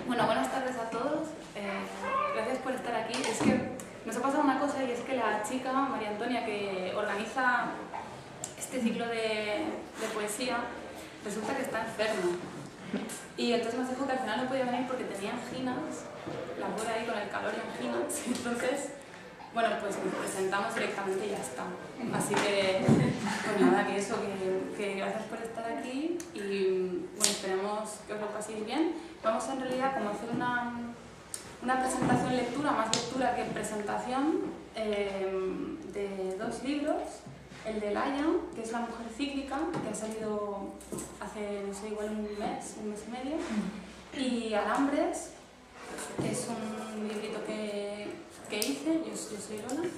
Bueno, buenas tardes a todos. Gracias por estar aquí. Es que nos ha pasado una cosa y es que la chica, María Antonia, que organiza este ciclo de poesía, resulta que está enferma. Y entonces nos dijo que al final no podía venir porque tenía anginas, la pobre ahí con el calor y anginas. Entonces, bueno, pues nos presentamos directamente y ya está. Así que, pues nada, que eso, que gracias por estar aquí y bueno, esperemos que os lo paséis bien. Vamos en realidad como a hacer una presentación lectura, más lectura que presentación, de dos libros. El de Layan, que es La mujer cíclica, que ha salido hace, no sé, igual un mes y medio. Y Alambres, que es un librito que hice, yo soy Lola.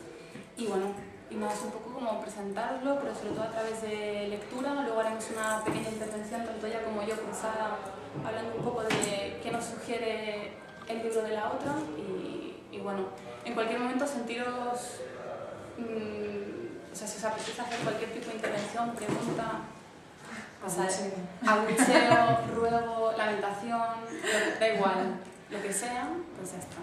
Y bueno, y nada, es un poco como presentarlo, pero sobre todo a través de lectura. Luego haremos una pequeña intervención, tanto ella como yo, con Sara, hablando un poco de qué nos sugiere el libro de la otra. Y bueno, en cualquier momento sentiros... o sea, si os apetece hacer cualquier tipo de intervención, pregunta, abucheo, ruego, lamentación, da igual, lo que sea, pues ya está.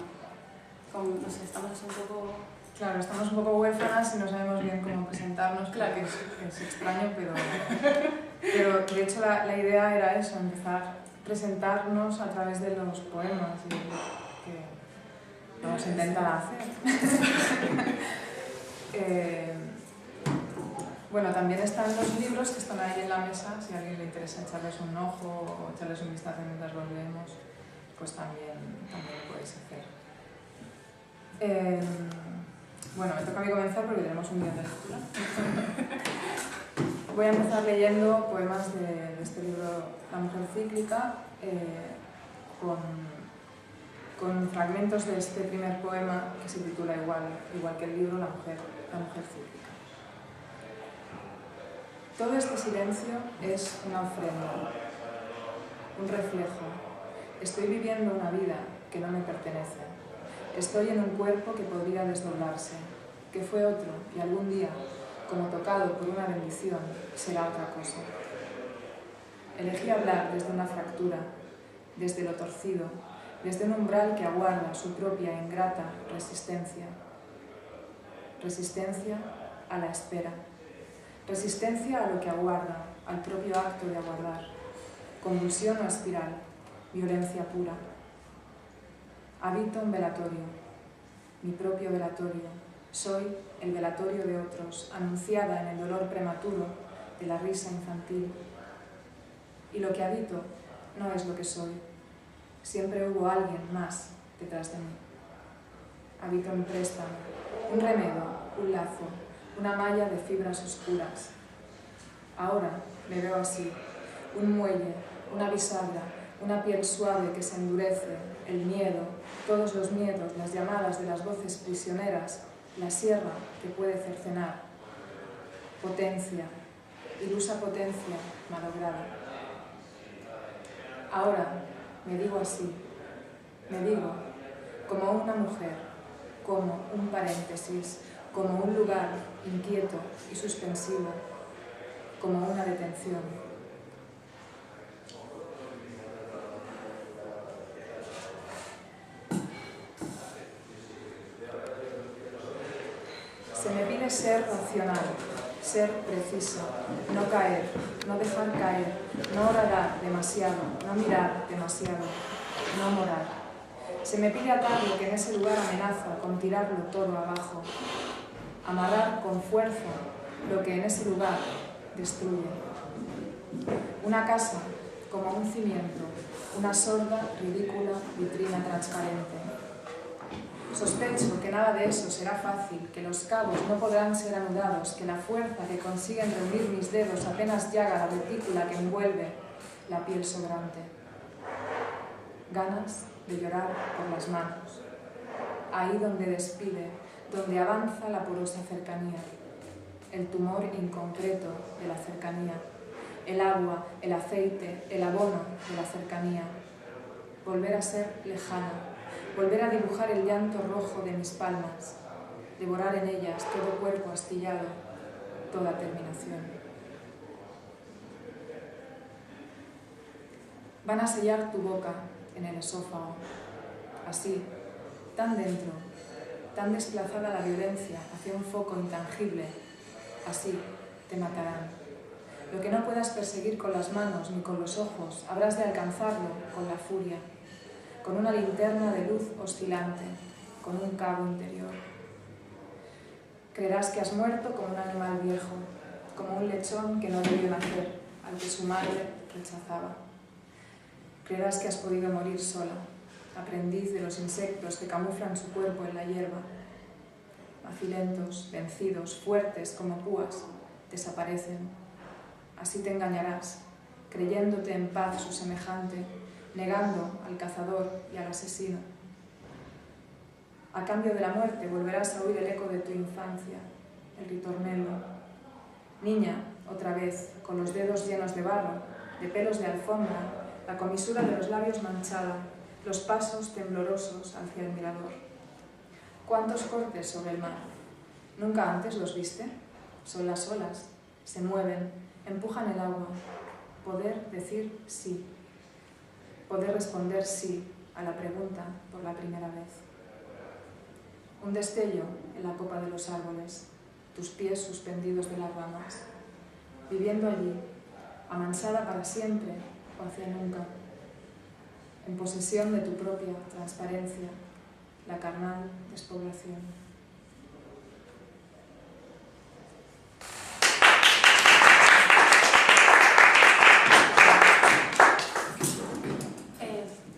Como, no sé, estamos un poco... Claro, estamos un poco huérfanas y no sabemos bien cómo presentarnos, claro que es extraño, pero de hecho la idea era eso, empezar a presentarnos a través de los poemas y que vamos a intentar hacer. Bueno, también están los libros que están ahí en la mesa, si a alguien le interesa echarles un ojo o echarles un vistazo mientras los leemos, pues también lo podéis hacer. Bueno, me toca a mí comenzar porque tenemos un guión de lectura. Voy a empezar leyendo poemas de este libro, La mujer cíclica, con fragmentos de este primer poema que se titula igual que el libro, La mujer cíclica. Todo este silencio es una ofrenda, un reflejo. Estoy viviendo una vida que no me pertenece. Estoy en un cuerpo que podría desdoblarse, que fue otro y algún día, como tocado por una bendición, será otra cosa. Elegí hablar desde una fractura, desde lo torcido, desde un umbral que aguarda su propia ingrata resistencia. Resistencia a la espera. Resistencia a lo que aguarda, al propio acto de aguardar. Convulsión o espiral, violencia pura. Habito un velatorio, mi propio velatorio. Soy el velatorio de otros, anunciada en el dolor prematuro de la risa infantil. Y lo que habito no es lo que soy. Siempre hubo alguien más detrás de mí. Habito un préstamo, un remedio, un lazo, una malla de fibras oscuras. Ahora me veo así, un muelle, una bisagra, una piel suave que se endurece, el miedo, todos los miedos, las llamadas de las voces prisioneras, la sierra que puede cercenar. Potencia, ilusa potencia malograda. Ahora me digo así, me digo como una mujer, como un paréntesis, como un lugar inquieto y suspensivo, como una detención. Se me pide ser racional, ser preciso, no caer, no dejar caer, no orar demasiado, no mirar demasiado, no morar. Se me pide atar lo que en ese lugar amenaza con tirarlo todo abajo, amarrar con fuerza lo que en ese lugar destruye. Una casa como un cimiento, una sorda, ridícula vitrina transparente. Sospecho que nada de eso será fácil, que los cabos no podrán ser anudados, que la fuerza que consiguen reunir mis dedos apenas llaga la retícula que envuelve la piel sobrante. Ganas de llorar por las manos, ahí donde despide, donde avanza la porosa cercanía, el tumor inconcreto de la cercanía, el agua, el aceite, el abono de la cercanía, volver a ser lejana, volver a dibujar el llanto rojo de mis palmas, devorar en ellas todo cuerpo astillado, toda terminación. Van a sellar tu boca, en el esófago. Así, tan dentro, tan desplazada la violencia hacia un foco intangible, así te matarán. Lo que no puedas perseguir con las manos ni con los ojos, habrás de alcanzarlo con la furia, con una linterna de luz oscilante, con un cabo interior. Creerás que has muerto como un animal viejo, como un lechón que no debió nacer, al que su madre rechazaba. Creerás que has podido morir sola, aprendiz de los insectos que camuflan su cuerpo en la hierba. Macilentos, vencidos, fuertes como púas, desaparecen. Así te engañarás, creyéndote en paz su semejante, negando al cazador y al asesino. A cambio de la muerte volverás a oír el eco de tu infancia, el ritornello. Niña, otra vez, con los dedos llenos de barro, de pelos de alfombra, la comisura de los labios manchada, los pasos temblorosos hacia el mirador. ¿Cuántos cortes sobre el mar? ¿Nunca antes los viste? Son las olas, se mueven, empujan el agua. Poder decir sí. Poder responder sí a la pregunta por la primera vez. Un destello en la copa de los árboles, tus pies suspendidos de las ramas, viviendo allí, amansada para siempre o hacia nunca, en posesión de tu propia transparencia, la carnal despoblación.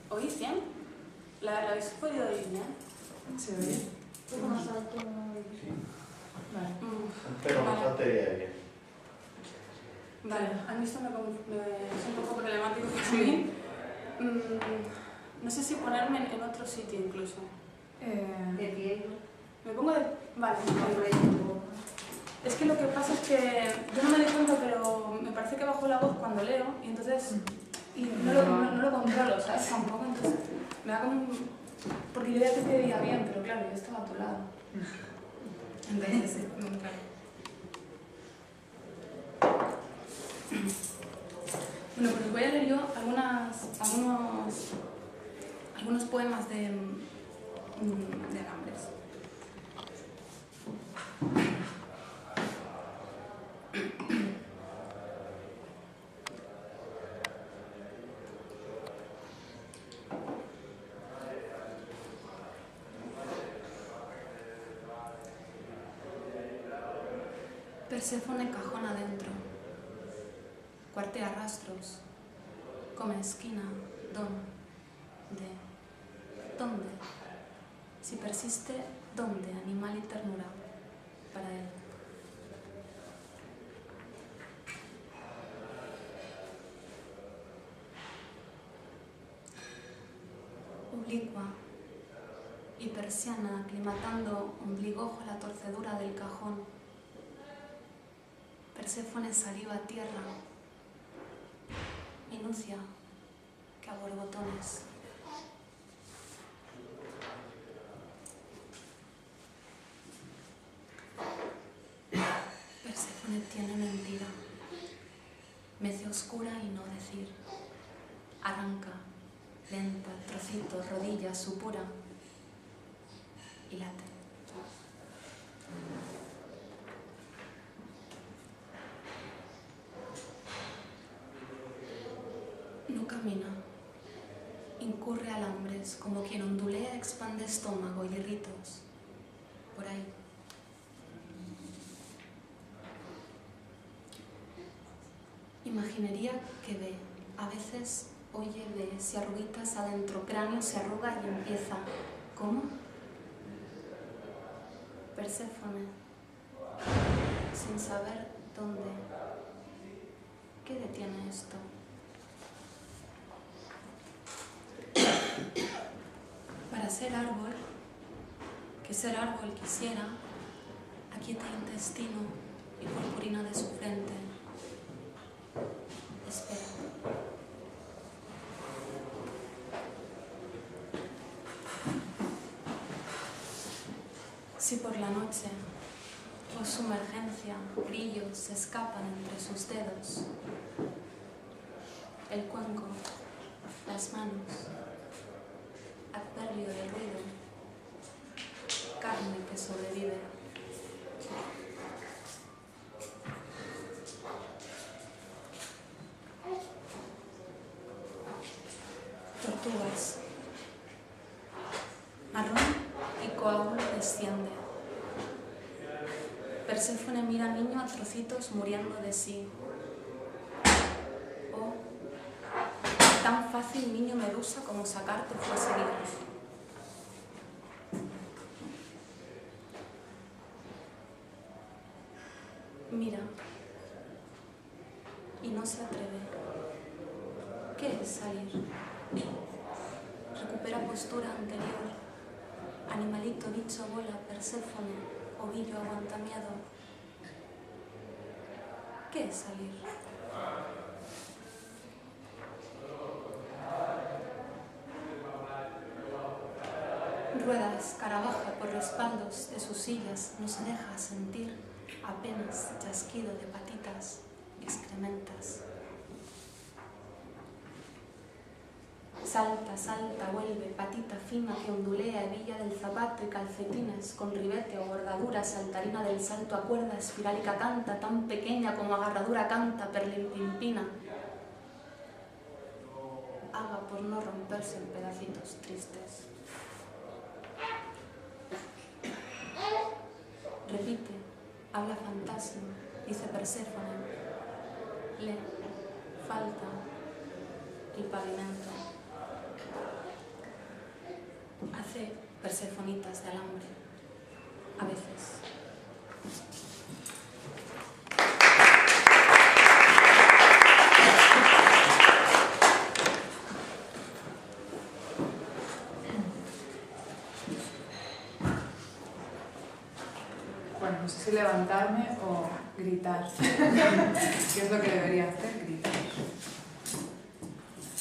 ¿Oís bien? ¿La habéis podido oír bien? ¿Se oye? Un poco más alto. Sí. Vale. Pero más batería bien. Vale, a mí esto es un poco problemático para mí. No sé si ponerme en otro sitio incluso. De pie. Me pongo de... Vale. Es que lo que pasa es que yo no me doy cuenta, pero me parece que bajo la voz cuando leo y entonces... Y no lo controlo, ¿sabes? Tampoco, entonces me da como un... Porque yo ya te pediría bien, pero claro, yo estaba a tu lado. Entonces, sí, claro. Bueno, pues os voy a leer yo algunos poemas de Alambres. Perséfone cajón adentro, cuartea rastros, come esquina, ¿dónde? Si persiste, ¿dónde? Animal y ternura para él. Oblicua y persiana aclimatando ombligojo a la torcedura del cajón. Perséfone saliva a tierra, minucia que a borbotones. Perséfone tiene mentira, mece oscura y no decir. Arranca, lenta, trocitos, rodillas, supura y late. No camina, incurre alambres, como quien ondulea, expande estómago y ritos, por ahí. Imaginería que ve, a veces oye, ve, se arruguitas adentro, cráneo se arruga y empieza. ¿Cómo? Perséfone, sin saber dónde. ¿Qué detiene esto? Para ser árbol, que ser árbol quisiera, aquieta intestino y purpurina de su frente. Espera. Si por la noche o su emergencia grillos se escapan entre sus dedos, el cuenco, las manos, tortugas. Marrón y coágulo desciende. Perséfone mira al niño a trocitos muriendo de sí. Oh, tan fácil, niño medusa, como sacar tu fuese heridos. Mira y no se atreve. ¿Qué es salir? Recupera postura anterior. Animalito, bicho, bola, Perséfone, ovillo, aguanta miedo. ¿Qué es salir? Rueda escarabaja por respaldos de sus sillas, no se deja sentir apenas chasquido de patitas excrementas. Salta, salta, vuelve, patita fina que ondulea, hebilla del zapato y calcetines con ribete o bordadura, saltarina del salto a cuerda, espirálica canta, tan pequeña como agarradura canta, perlimpimpina. Haga por no romperse en pedacitos tristes. Repite, habla fantasma, dice Perséfone. Le falta el pavimento. Hace persefonitas de alambre, a veces. Bueno, no sé si levantarme o gritar. ¿Qué es lo que debería hacer? Gritar.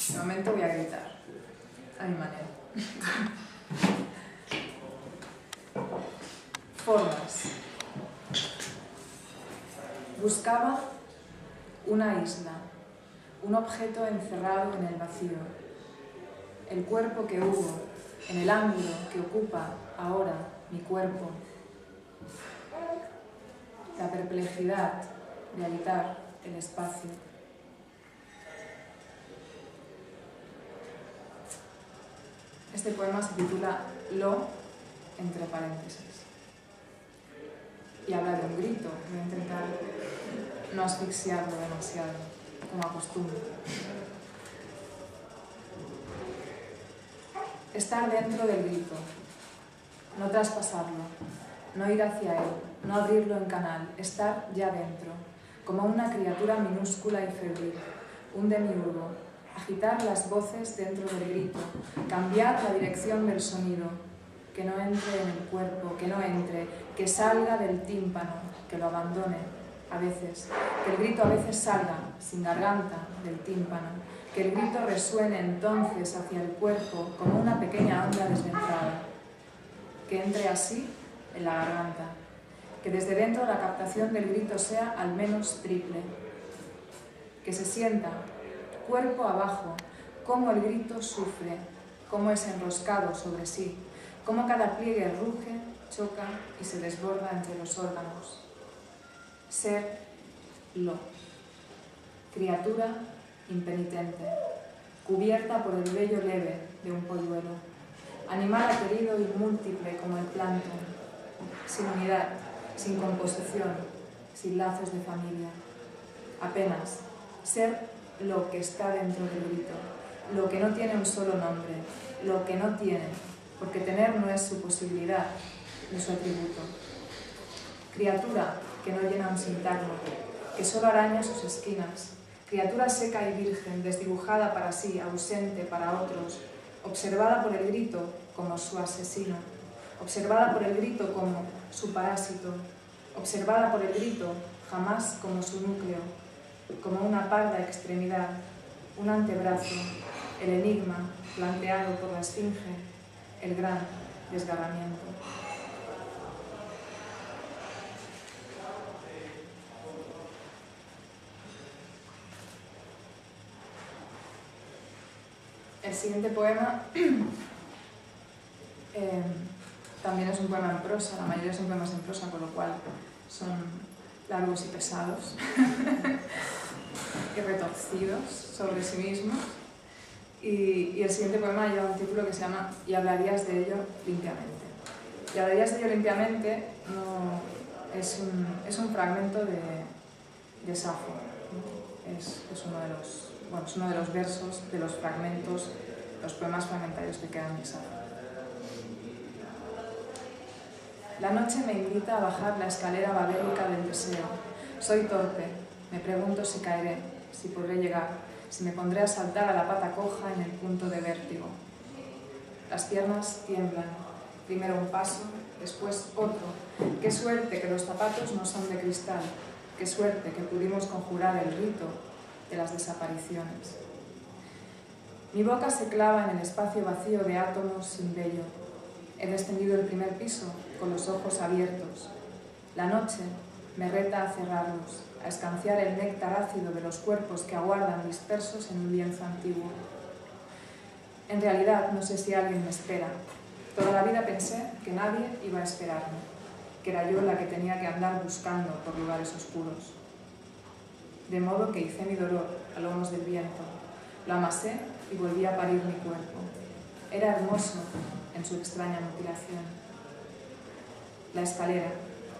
De momento voy a gritar, a mi manera. Formas. Buscaba una isla, un objeto encerrado en el vacío. El cuerpo que hubo, en el ángulo que ocupa ahora mi cuerpo. La perplejidad de habitar el espacio. Este poema se titula Lo, entre paréntesis. Y habla de un grito. Voy a intentar no asfixiarlo demasiado, como acostumbro. Estar dentro del grito, no traspasarlo, no ir hacia él, no abrirlo en canal, estar ya dentro, como una criatura minúscula y febril, un demiurgo, agitar las voces dentro del grito, cambiar la dirección del sonido, que no entre en el cuerpo, que no entre, que salga del tímpano, que lo abandone a veces, que el grito a veces salga sin garganta del tímpano, que el grito resuene entonces hacia el cuerpo como una pequeña onda desventrada, que entre así en la garganta, que desde dentro la captación del grito sea al menos triple, que se sienta cuerpo abajo, cómo el grito sufre, cómo es enroscado sobre sí, cómo cada pliegue ruge, choca y se desborda entre los órganos. Ser lo, criatura impenitente, cubierta por el vello leve de un polluelo, animal aterido y múltiple como el plancton, sin unidad, sin composición, sin lazos de familia. Apenas ser lo que está dentro del grito, lo que no tiene un solo nombre, lo que no tiene, porque tener no es su posibilidad ni su atributo. Criatura que no llena un sintagma, que solo araña sus esquinas, criatura seca y virgen, desdibujada para sí, ausente para otros, observada por el grito como su asesino, observada por el grito como su parásito, observada por el grito jamás como su núcleo, como una parda extremidad, un antebrazo, el enigma planteado por la esfinge, el gran desgarramiento. El siguiente poema también es un poema en prosa, la mayoría son poemas en prosa, con lo cual son largos y pesados y retorcidos sobre sí mismos. Y el siguiente poema lleva un título que se llama Y hablarías de ello limpiamente. Y hablarías de ello limpiamente es un fragmento de Safo. Es uno de los versos de los fragmentos, los poemas fragmentarios que quedan de Safo. La noche me invita a bajar la escalera babélica del deseo. Soy torpe, me pregunto si caeré, si podré llegar, si me pondré a saltar a la pata coja en el punto de vértigo. Las piernas tiemblan, primero un paso, después otro. Qué suerte que los zapatos no son de cristal, qué suerte que pudimos conjurar el rito de las desapariciones. Mi boca se clava en el espacio vacío de átomos sin vello. He descendido el primer piso con los ojos abiertos. La noche me reta a cerrarlos, a escanciar el néctar ácido de los cuerpos que aguardan dispersos en un lienzo antiguo. En realidad, no sé si alguien me espera. Toda la vida pensé que nadie iba a esperarme, que era yo la que tenía que andar buscando por lugares oscuros. De modo que hice mi dolor a lomos del viento, lo amasé y volví a parir mi cuerpo. Era hermoso en su extraña mutilación. La escalera,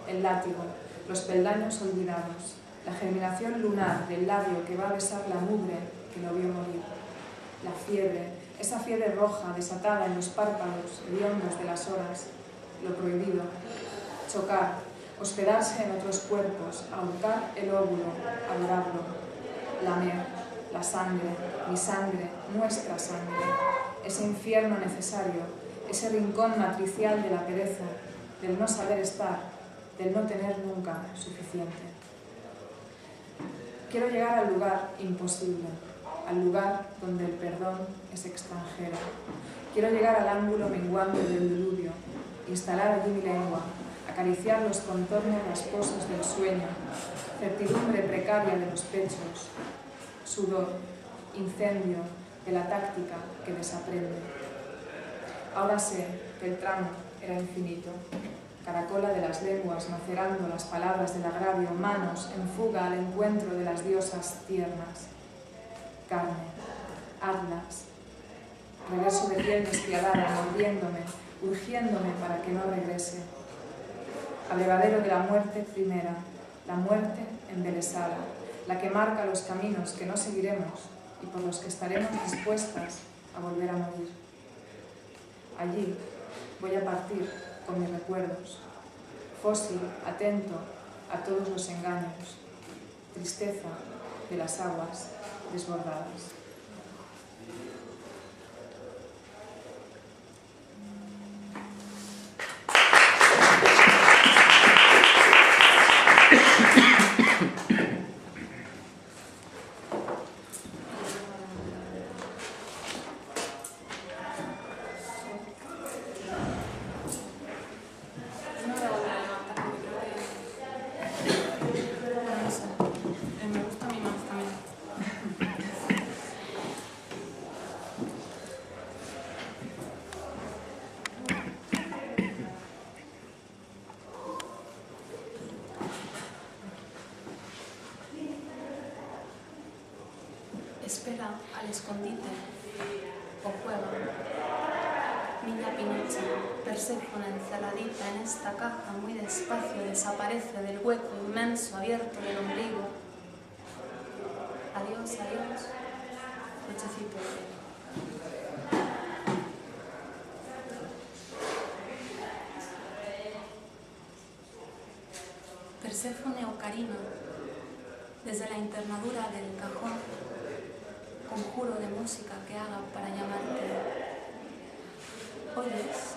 el látigo, los peldaños olvidados, la germinación lunar del labio que va a besar la mugre que lo vio morir, la fiebre, esa fiebre roja desatada en los párpados hediondos de las horas, lo prohibido, chocar, hospedarse en otros cuerpos, ahorcar el óvulo, adorarlo, lamer, la sangre, mi sangre, nuestra sangre, ese infierno necesario, ese rincón matricial de la pereza, del no saber estar, del no tener nunca suficiente. Quiero llegar al lugar imposible, al lugar donde el perdón es extranjero. Quiero llegar al ángulo menguante del diluvio, instalar allí mi lengua, acariciar los contornos rasposos del sueño, certidumbre precaria de los pechos, sudor, incendio de la táctica que desaprende. Ahora sé que el tramo era infinito, caracola de las lenguas macerando las palabras del agravio, manos en fuga al encuentro de las diosas tiernas. Carne, atlas, reverso de piel despiadada, mordiéndome, urgiéndome para que no regrese. Abrevadero de la muerte primera, la muerte embelesada, la que marca los caminos que no seguiremos y por los que estaremos dispuestas a volver a morir. Allí voy a partir con mis recuerdos, fósil, atento a todos los engaños, tristeza de las aguas desbordadas. No me voy a levantar porque creo que... No sé. Me gusta mi más también. Espera al escondite o juega. Niña Pinocha, Perséfone encerradita en esta caja muy despacio desaparece del hueco inmenso abierto del ombligo. Adiós, adiós, nochecito. Perséfone Ocarina, desde la internadura del cajón, conjuro de música que haga para llamarte. ¿Oyes?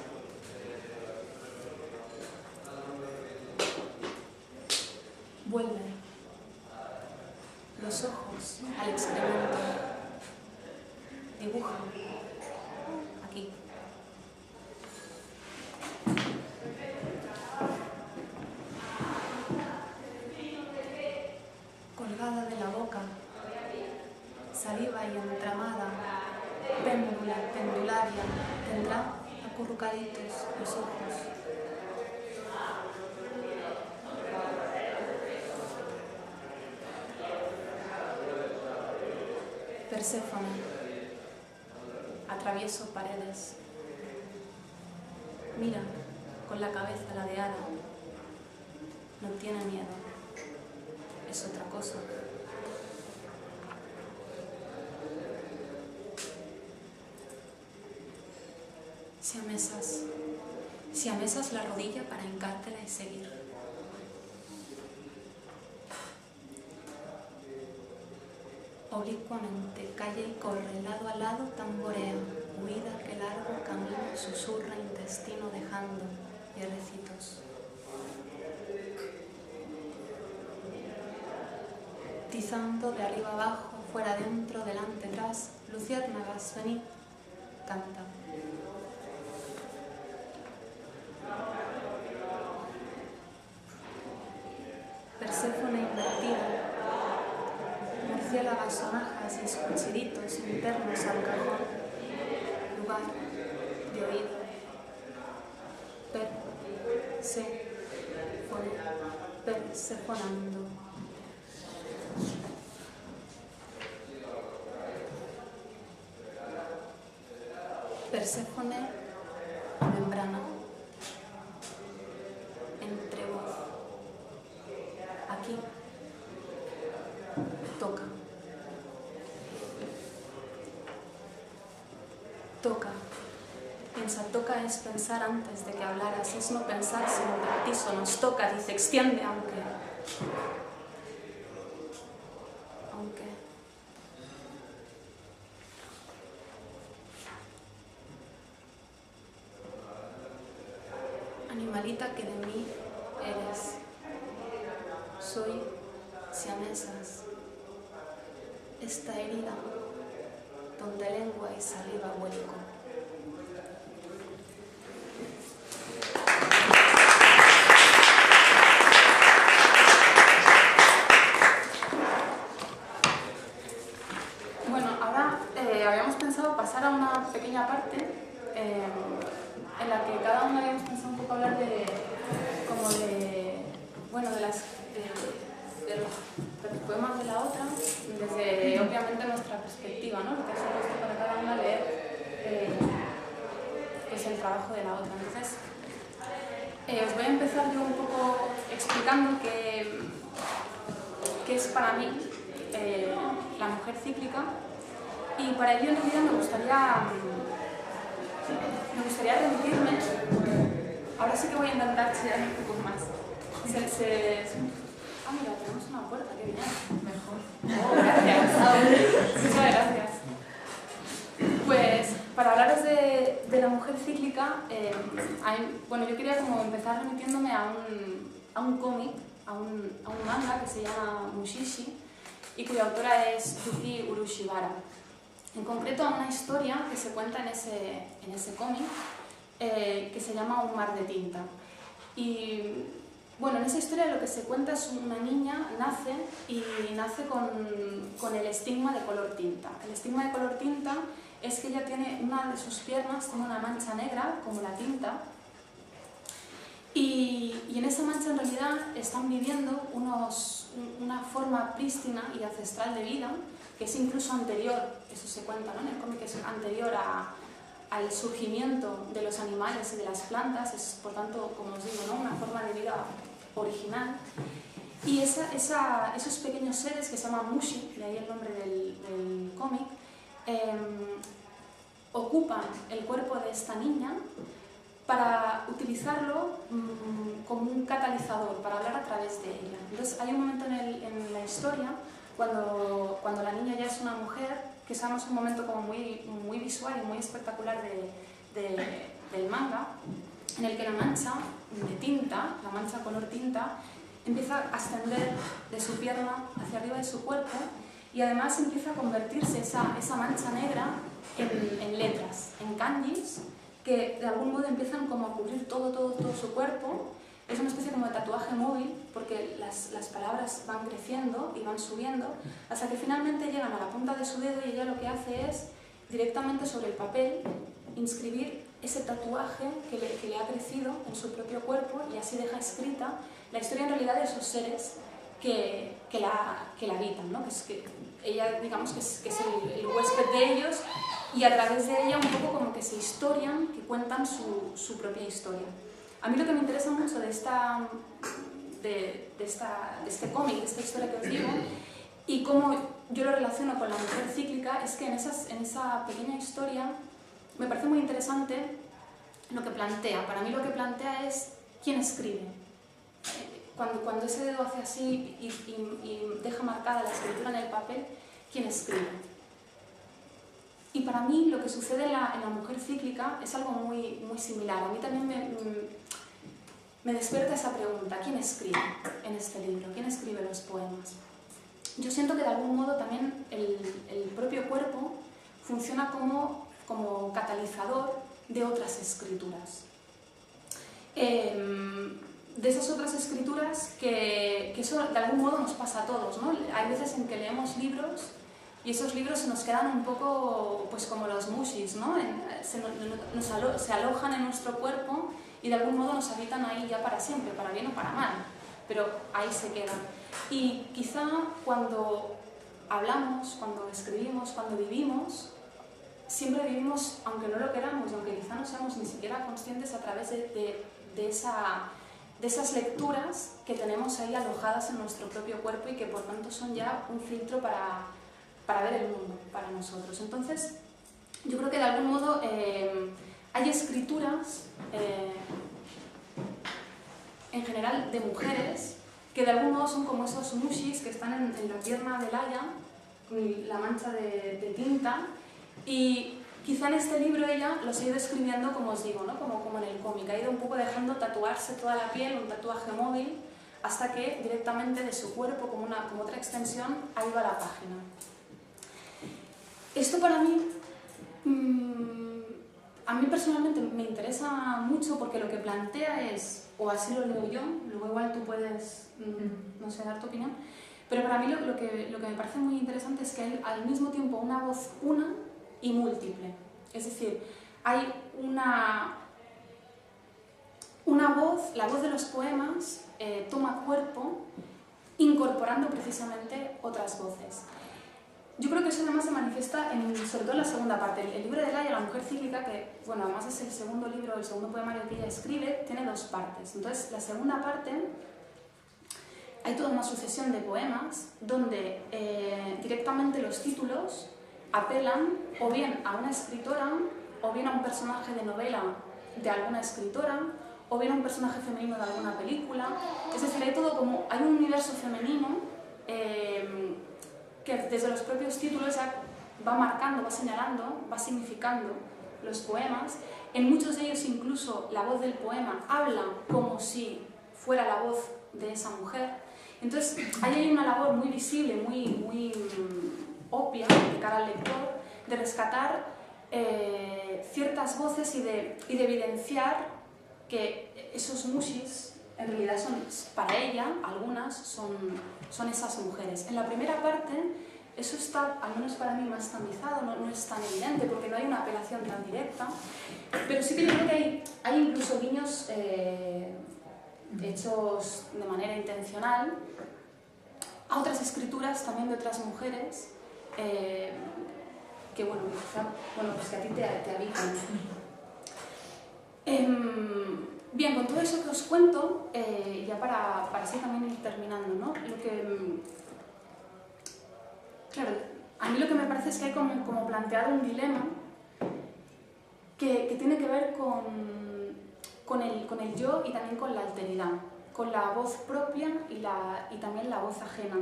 Vuelve los ojos al experimento. Dibuja aquí. Colgada de la boca, saliva y entramada, péndula, pendularia, tendrá acurrucaditos los ojos. Perséfone, atravieso paredes. Mira con la cabeza ladeada. No tiene miedo. Es otra cosa. Si amesas la rodilla para hincártela y seguir. Oblicuamente calle y corre, lado a lado tamborea, huida que largo camino susurra intestino dejando hierrecitos. Tizando de arriba abajo, fuera adentro, delante atrás, luciérnagas, venid, canta. Perséfone invertida, murciélagas, sonajas y escuchiritos internos al cajón, lugar de oído. Persefonando. Perséfone, membrana, entre voz. Aquí, toca. Toca. Piensa, toca es pensar antes de que hablaras, es no pensar sino preciso, nos toca, dice, extiende aunque. Animalita que de mí eres, soy siamesas, esta herida donde lengua y saliva vuelco. Bueno, ahora habíamos pensado pasar a una pequeña parte en la que cada uno habíamos pensado un poco hablar de los poemas de la otra, desde obviamente nuestra perspectiva, ¿no? Lo que ha supuesto para cada una leer pues el trabajo de la otra. Entonces, os voy a empezar yo un poco explicando qué es para mí la mujer cíclica, y para ello en realidad me gustaría remitirme. Ahora sí que voy a intentar chillar un poco más. Ah, mira, tenemos una puerta, qué bien. Mejor. Oh, gracias. Muchas gracias. Pues para hablaros de la mujer cíclica, yo quería como empezar remitiéndome a un cómic, a un manga que se llama Mushishi y cuya autora es Yuki Urushibara. En concreto a una historia que se cuenta en ese cómic que se llama Un mar de tinta. Y bueno, en esa historia lo que se cuenta es una niña nace con el estigma de color tinta. El estigma de color tinta es que ella tiene una de sus piernas, tiene una mancha negra como la tinta, y en esa mancha en realidad están viviendo una forma prístina y ancestral de vida que es incluso anterior, eso se cuenta, ¿no? En el cómic, es anterior al surgimiento de los animales y de las plantas, es por tanto, como os digo, ¿no? Una forma de vida original. Y esos pequeños seres que se llaman Mushi, de ahí el nombre del cómic, ocupan el cuerpo de esta niña para utilizarlo como un catalizador, para hablar a través de ella. Entonces hay un momento en la historia cuando la niña ya es una mujer, que es además un momento como muy visual y muy espectacular del manga, en el que la mancha de tinta, la mancha color tinta, empieza a ascender de su pierna hacia arriba de su cuerpo, y además empieza a convertirse esa mancha negra en letras, en kanjis, que de algún modo empiezan como a cubrir todo su cuerpo. Es una especie como de tatuaje móvil, porque las palabras van creciendo y van subiendo, hasta que finalmente llegan a la punta de su dedo, y ella lo que hace es, directamente sobre el papel, inscribir ese tatuaje que le ha crecido en su propio cuerpo, y así deja escrita la historia en realidad de esos seres que la habitan, ¿no? Que ella, digamos, que es el huésped de ellos, y a través de ella un poco como que se historian, que cuentan su propia historia. A mí lo que me interesa mucho de este cómic, de esta historia que os digo, y cómo yo lo relaciono con la mujer cíclica, es que en esa pequeña historia me parece muy interesante lo que plantea. Para mí lo que plantea es quién escribe. Cuando ese dedo hace así y deja marcada la escritura en el papel, ¿quién escribe? Y para mí lo que sucede en la mujer cíclica es algo muy, muy similar. A mí también me despierta esa pregunta: ¿quién escribe en este libro? ¿Quién escribe los poemas? Yo siento que de algún modo también el propio cuerpo funciona como catalizador de otras escrituras. De esas otras escrituras que eso de algún modo nos pasa a todos, ¿no? Hay veces en que leemos libros y esos libros se nos quedan un poco pues como los mushis, ¿no? Se alojan en nuestro cuerpo y de algún modo nos habitan ahí ya para siempre, para bien o para mal, pero ahí se quedan. Y quizá cuando hablamos, cuando escribimos, cuando vivimos, siempre vivimos, aunque no lo queramos y aunque quizá no seamos ni siquiera conscientes, a través de esas lecturas que tenemos ahí alojadas en nuestro propio cuerpo y que por tanto son ya un filtro para ver el mundo, para nosotros. Entonces, yo creo que de algún modo hay escrituras, en general de mujeres, que de algún modo son como esos mushis que están en la pierna de Laia, con la mancha de tinta, y quizá en este libro ella los ha ido escribiendo, como os digo, ¿no? como en el cómic, ha ido un poco dejando tatuarse toda la piel, un tatuaje móvil, hasta que directamente de su cuerpo, como otra extensión, ha ido a la página. Esto para mí, a mí personalmente me interesa mucho porque lo que plantea es, o así lo leo yo, luego igual tú puedes, no sé, dar tu opinión, pero para mí lo que me parece muy interesante es que hay al mismo tiempo una voz una y múltiple. Es decir, hay una voz, la voz de los poemas toma cuerpo incorporando precisamente otras voces. Yo creo que eso además se manifiesta sobre todo en la segunda parte. El libro de Laia, La mujer cíclica, que bueno, además es el segundo libro, el segundo poemario que ella escribe, tiene dos partes. Entonces, la segunda parte, hay toda una sucesión de poemas donde directamente los títulos apelan o bien a una escritora, o bien a un personaje de novela de alguna escritora, o bien a un personaje femenino de alguna película. Es decir, hay un universo femenino que desde los propios títulos ya va marcando, va señalando, va significando los poemas. En muchos de ellos incluso la voz del poema habla como si fuera la voz de esa mujer. Entonces ahí hay una labor muy visible, muy obvia de cara al lector, de rescatar ciertas voces y de evidenciar que esos mushis en realidad son, para ella, algunas son esas mujeres. En la primera parte eso está, al menos para mí, más tamizado, no es tan evidente porque no hay una apelación tan directa, pero sí que yo creo que hay incluso guiños hechos de manera intencional a otras escrituras también de otras mujeres que bueno, pues que a ti te habitan. Bien, con todo eso que os cuento, ya para así también ir terminando, ¿no? Claro, a mí lo que me parece es que hay como planteado un dilema que tiene que ver con el yo y también con la alteridad, con la voz propia y también la voz ajena.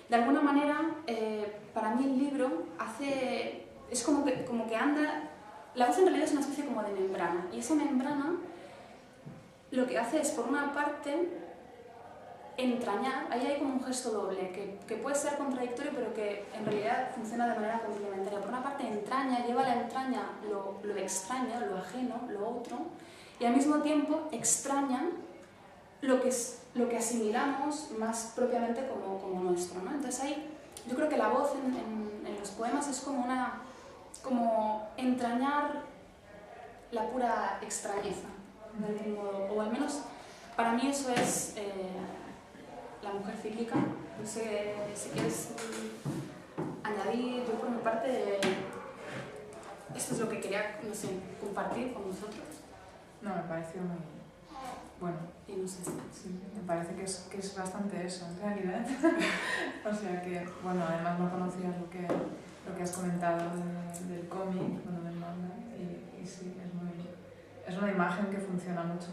De alguna manera, para mí el libro es como que anda. La voz en realidad es una especie como de membrana, y esa membrana lo que hace es, por una parte, entrañar. Ahí hay como un gesto doble, que puede ser contradictorio, pero que en realidad funciona de manera complementaria. Por una parte entraña, lleva a la entraña lo extraño, lo ajeno, lo otro, y al mismo tiempo extraña lo que asimilamos más propiamente como nuestro, ¿no? Entonces ahí, yo creo que la voz en los poemas es como entrañar la pura extrañeza, de algún modo, o al menos para mí eso es la mujer cíclica. No sé si quieres añadir. Yo por mi parte esto es lo que quería, no sé, compartir con vosotros. No, me pareció muy bueno. Y no sé. Sí, me parece que es bastante eso, en realidad. O sea que, bueno, además no conocías lo que has comentado del cómic, bueno, del manga, y sí, es una imagen que funciona mucho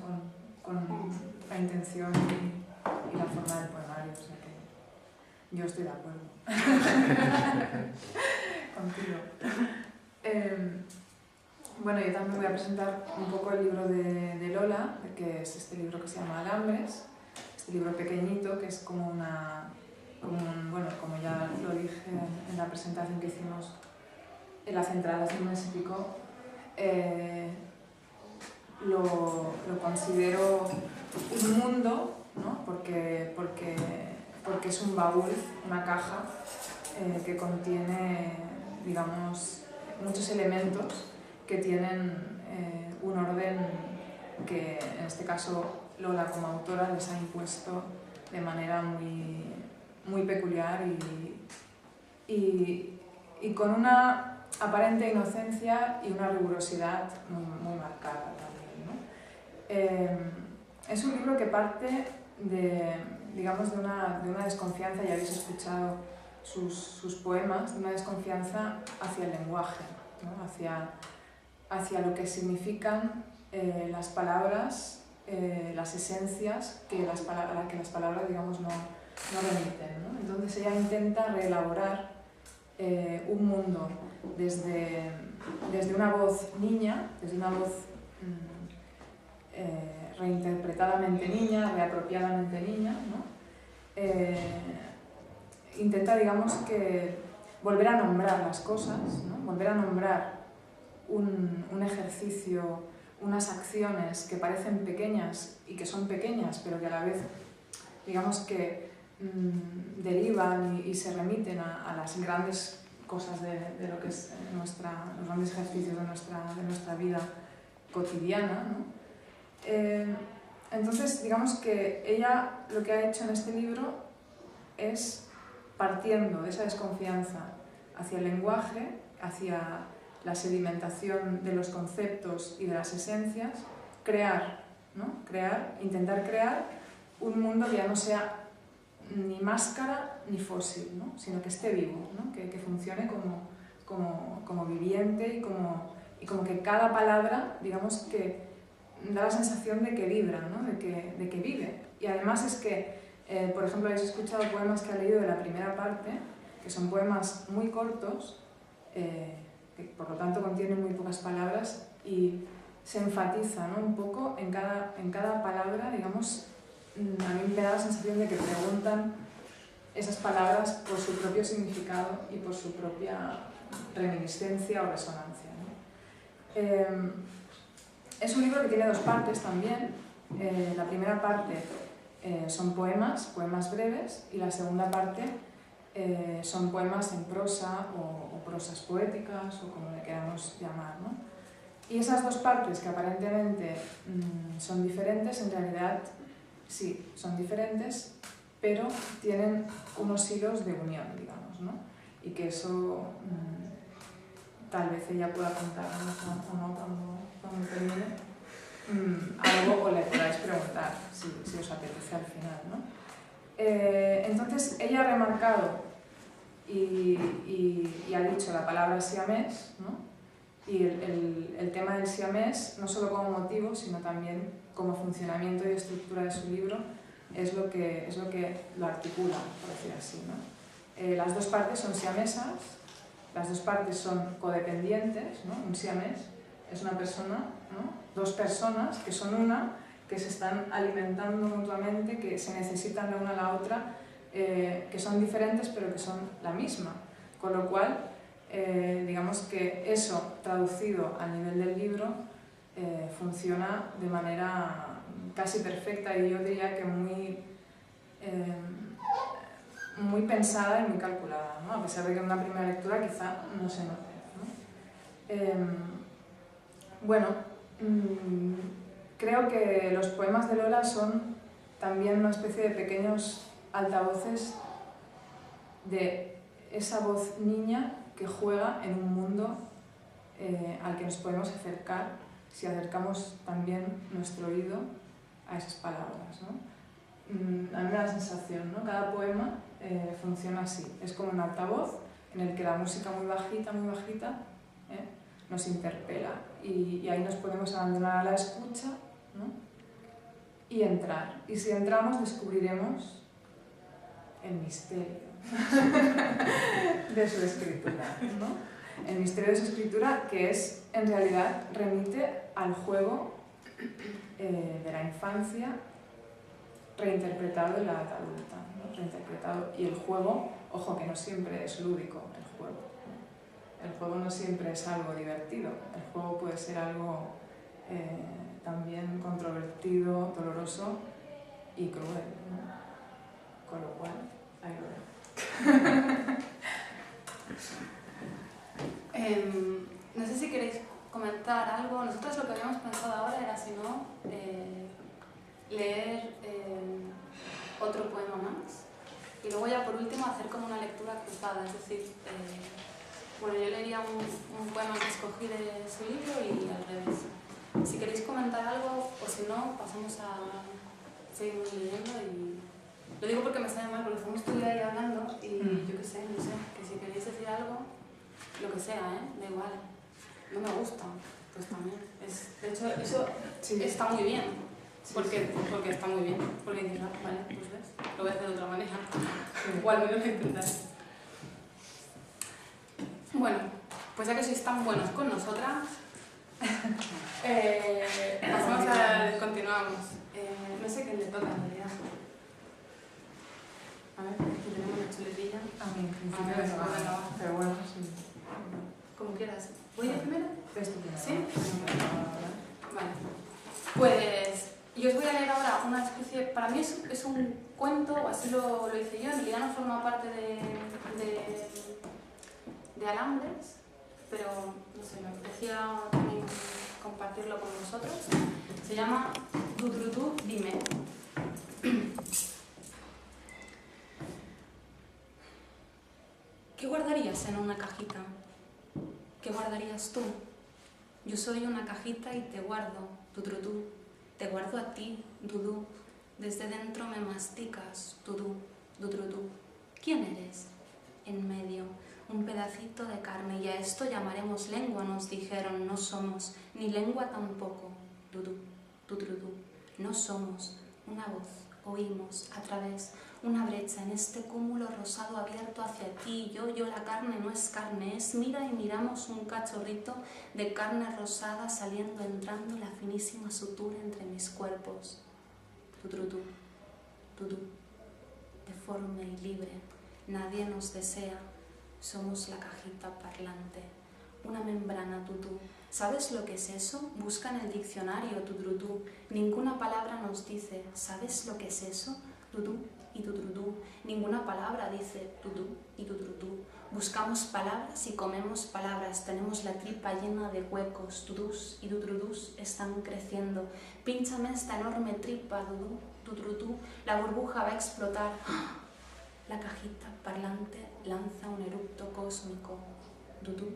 con la intención y la forma del poemario, o sea que yo estoy de acuerdo contigo. Bueno, yo también voy a presentar un poco el libro de Lola, que es este libro que se llama Alambres, este libro pequeñito que es como bueno, como ya lo dije en la presentación que hicimos en la central hace un mes y pico, lo considero un mundo, ¿no? porque es un baúl, una caja que contiene, digamos, muchos elementos que tienen un orden que en este caso Lola como autora les ha impuesto de manera muy peculiar y con una aparente inocencia y una rigurosidad muy marcada también, ¿no? Es un libro que parte digamos, de una desconfianza, ya habéis escuchado sus poemas, de una desconfianza hacia el lenguaje, ¿no? hacia lo que significan las palabras, las esencias que las palabras, digamos, no remiten, ¿no? Entonces ella intenta reelaborar un mundo desde una voz niña, desde una voz reinterpretadamente niña, reapropiadamente niña, ¿no? Intenta, digamos, que volver a nombrar las cosas, ¿no? Volver a nombrar un ejercicio, unas acciones que parecen pequeñas y que son pequeñas, pero que a la vez, digamos que derivan y se remiten a las grandes cosas de lo que es los grandes ejercicios de nuestra vida cotidiana, ¿no? Entonces, digamos que ella lo que ha hecho en este libro es, partiendo de esa desconfianza hacia el lenguaje, hacia la sedimentación de los conceptos y de las esencias, intentar crear un mundo que ya no sea ni máscara ni fósil, ¿no? Sino que esté vivo, ¿no? que funcione como viviente y como que cada palabra, digamos que da la sensación de que vibra, ¿no? de que vive. Y además es que, por ejemplo, habéis escuchado poemas que ha leído de la primera parte, que son poemas muy cortos, que por lo tanto contienen muy pocas palabras y se enfatiza, ¿no? Un poco en cada palabra, digamos, a mí me da la sensación de que preguntan esas palabras por su propio significado y por su propia reminiscencia o resonancia, ¿no? Es un libro que tiene dos partes también. La primera parte son poemas breves, y la segunda parte son poemas en prosa o prosas poéticas o como le queramos llamar, ¿no? Y esas dos partes que aparentemente son diferentes, en realidad sí, son diferentes, pero tienen unos hilos de unión, digamos, ¿no? Y que eso tal vez ella pueda contarnos o no cuando termine algo, o le podáis preguntar si os apetece al final, ¿no? Entonces ella ha remarcado y ha dicho la palabra siamés, ¿no? Y el tema del siamés, no solo como motivo, sino también como funcionamiento y estructura de su libro, es lo que lo articula, por decir así, ¿no? Las dos partes son siamesas, las dos partes son codependientes, ¿no? Un siamés es una persona, ¿no? Dos personas que son una, que se están alimentando mutuamente, que se necesitan la una a la otra, que son diferentes pero que son la misma. Con lo cual, digamos que eso, traducido a nivel del libro, funciona de manera casi perfecta y yo diría que muy pensada y muy calculada, ¿no? A pesar de que en una primera lectura quizá no se note, ¿no? Bueno, creo que los poemas de Lola son también una especie de pequeños altavoces de esa voz niña que juega en un mundo al que nos podemos acercar si acercamos también nuestro oído a esas palabras, ¿no? A mí me da la sensación, ¿no? Cada poema funciona así, es como un altavoz en el que la música muy bajita, nos interpela y ahí nos podemos abandonar a la escucha, ¿no? Y entrar. Y si entramos descubriremos el misterio de su escritura, ¿no? El misterio de su escritura, que es, en realidad, remite al juego de la infancia reinterpretado en la edad adulta, ¿no? Reinterpretado. Y el juego, ojo, que no siempre es lúdico el juego, ¿no? El juego no siempre es algo divertido, el juego puede ser algo también controvertido, doloroso y cruel, ¿no? Con lo cual, ahí lo dejo. No sé si queréis comentar algo. Nosotros lo que habíamos pensado ahora era, si no, leer otro poema más y luego ya por último hacer como una lectura cruzada, es decir, bueno, yo leería un poema que escogí de su libro y al revés. Si queréis comentar algo o si no, pasamos a seguir leyendo y lo digo porque me sale mal, porque estamos todo el día ahí hablando y yo qué sé, no sé, que si queréis decir algo, lo que sea, da igual, no me gusta, pues también. De hecho, eso sí está muy bien, porque está muy bien, porque dices, vale, pues ves, lo voy a hacer de otra manera, o al menos intentar. Bueno, pues ya que sois tan buenos con nosotras, continuamos. No sé qué le toca en realidad. A ver, aquí tenemos una chuletilla. A mí, en principio es nada, pero bueno, sí. Como quieras. ¿Voy yo primero? ¿Sí? Vale. Pues yo os voy a leer ahora una especie, para mí es un cuento, o así lo hice yo, en realidad no forma parte de Alambres, pero no sé, me apetecía también compartirlo con vosotros. Se llama Dudrudu, dime. ¿Qué guardarías en una cajita? ¿Qué guardarías tú? Yo soy una cajita y te guardo, Dudrudu. Te guardo a ti, Dudú. Desde dentro me masticas, Dudú, Dudrudu. ¿Quién eres? En medio, un pedacito de carne, y a esto llamaremos lengua, nos dijeron. No somos, ni lengua tampoco, Dudú, Dudrudu. No somos, una voz, oímos, a través, una brecha en este cúmulo rosado abierto hacia ti. Yo, la carne no es carne, es mira y miramos un cachorrito de carne rosada saliendo, entrando la finísima sutura entre mis cuerpos. Dudrudu, Dudú, deforme y libre, nadie nos desea, somos la cajita parlante, una membrana, Dudú. ¿Sabes lo que es eso? Busca en el diccionario, Dudrudu. Ninguna palabra nos dice, ¿sabes lo que es eso? Dudú y Dudrudu. Ninguna palabra dice Dudú y Dudrudu. Buscamos palabras y comemos palabras. Tenemos la tripa llena de huecos. Dudús y Dudrudús están creciendo. Pínchame esta enorme tripa, Dudú, Dudrudu. La burbuja va a explotar. La cajita parlante lanza un eructo cósmico. Dudú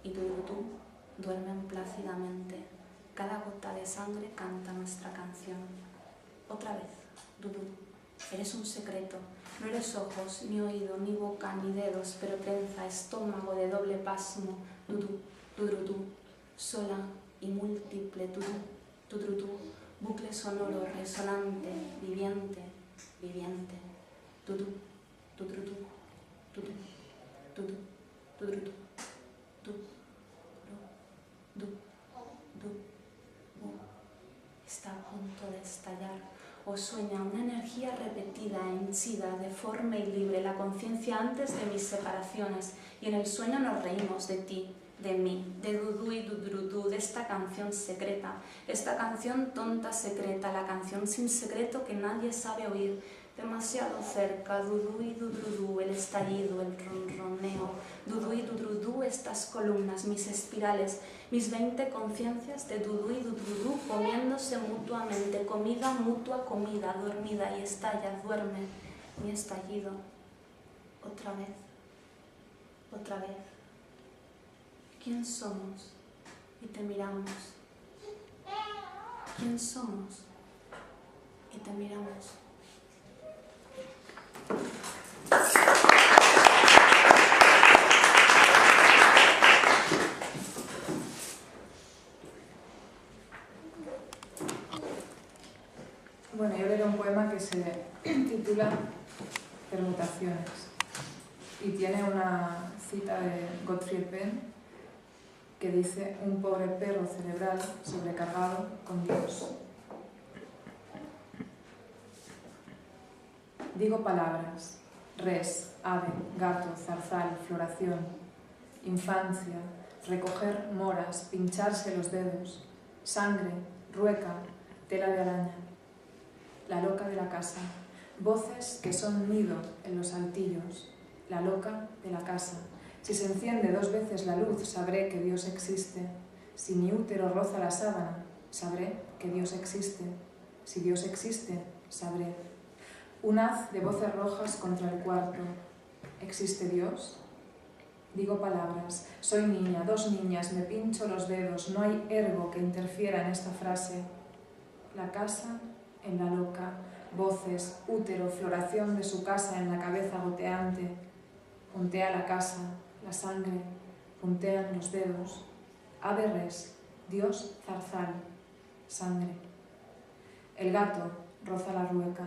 y Dudrudu duermen plácidamente. Cada gota de sangre canta nuestra canción. Otra vez, Dudú. Eres un secreto, no eres ojos, ni oído, ni boca, ni dedos, pero trenza, estómago de doble pasmo, Dudú, Dudrudú, sola y múltiple, Dudú, Dudrudú, bucle sonoro, resonante, viviente, viviente, Dudú, Dudrudú, Dudú, Dudú, Dudrudú, Dudú, Dudú, está a punto de estallar. O sueña una energía repetida, henchida, deforme y libre, la conciencia antes de mis separaciones, y en el sueño nos reímos de ti, de mí, de Dudú y Dudrudú, de esta canción secreta, esta canción tonta secreta, la canción sin secreto que nadie sabe oír, demasiado cerca, Dudú y Dudrudú, el estallido, el ronroneo, Dudú y Dudrudú, estas columnas, mis espirales, mis 20 conciencias de Dudú y Dudrudú comiéndose mutuamente, comida mutua, comida, dormida y estalla, duerme, mi estallido, otra vez, otra vez. ¿Quién somos? y te miramos. ¿Quién somos? Y te miramos. Bueno, yo leo un poema que se titula Permutaciones y tiene una cita de Gottfried Benn que dice: un pobre perro cerebral sobrecargado con Dios. Digo palabras: res, ave, gato, zarzal, floración, infancia, recoger moras, pincharse los dedos, sangre, rueca, tela de araña, la loca de la casa, voces que son nido en los altillos, la loca de la casa. Si se enciende 2 veces la luz, sabré que Dios existe. Si mi útero roza la sábana, sabré que Dios existe. Si Dios existe, sabré. Un haz de voces rojas contra el cuarto. ¿Existe Dios? Digo palabras. Soy niña, 2 niñas, me pincho los dedos. No hay ergo que interfiera en esta frase. La casa en la loca. Voces, útero, floración de su casa en la cabeza goteante. Puntea la casa, la sangre, puntean los dedos. Ave res, Dios zarzal, sangre. El gato roza la rueca.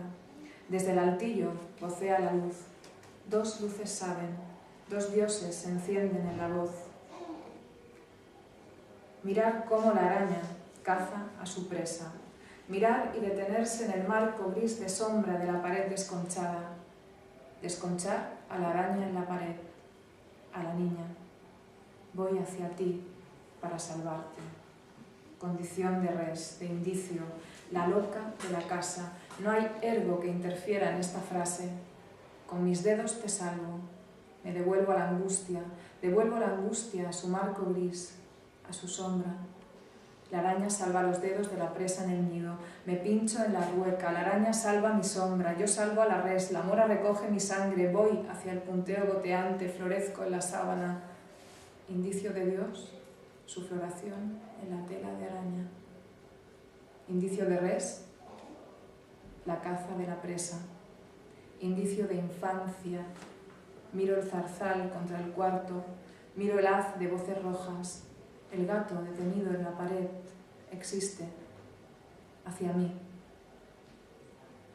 Desde el altillo vocea la luz. 2 luces saben, 2 dioses se encienden en la voz. Mirar cómo la araña caza a su presa. Mirar y detenerse en el marco gris de sombra de la pared desconchada. Desconchar a la araña en la pared, a la niña. Voy hacia ti para salvarte. Condición de res, de indicio, la loca de la casa. No hay ergo que interfiera en esta frase. Con mis dedos te salvo. Me devuelvo a la angustia. Devuelvo la angustia a su marco gris, a su sombra. La araña salva los dedos de la presa en el nido. Me pincho en la rueca. La araña salva mi sombra. Yo salvo a la res. La mora recoge mi sangre. Voy hacia el punteo goteante. Florezco en la sábana. Indicio de Dios, su floración en la tela de araña. Indicio de res, la caza de la presa. Indicio de infancia. Miro el zarzal contra el cuarto. Miro el haz de voces rojas. El gato detenido en la pared existe hacia mí.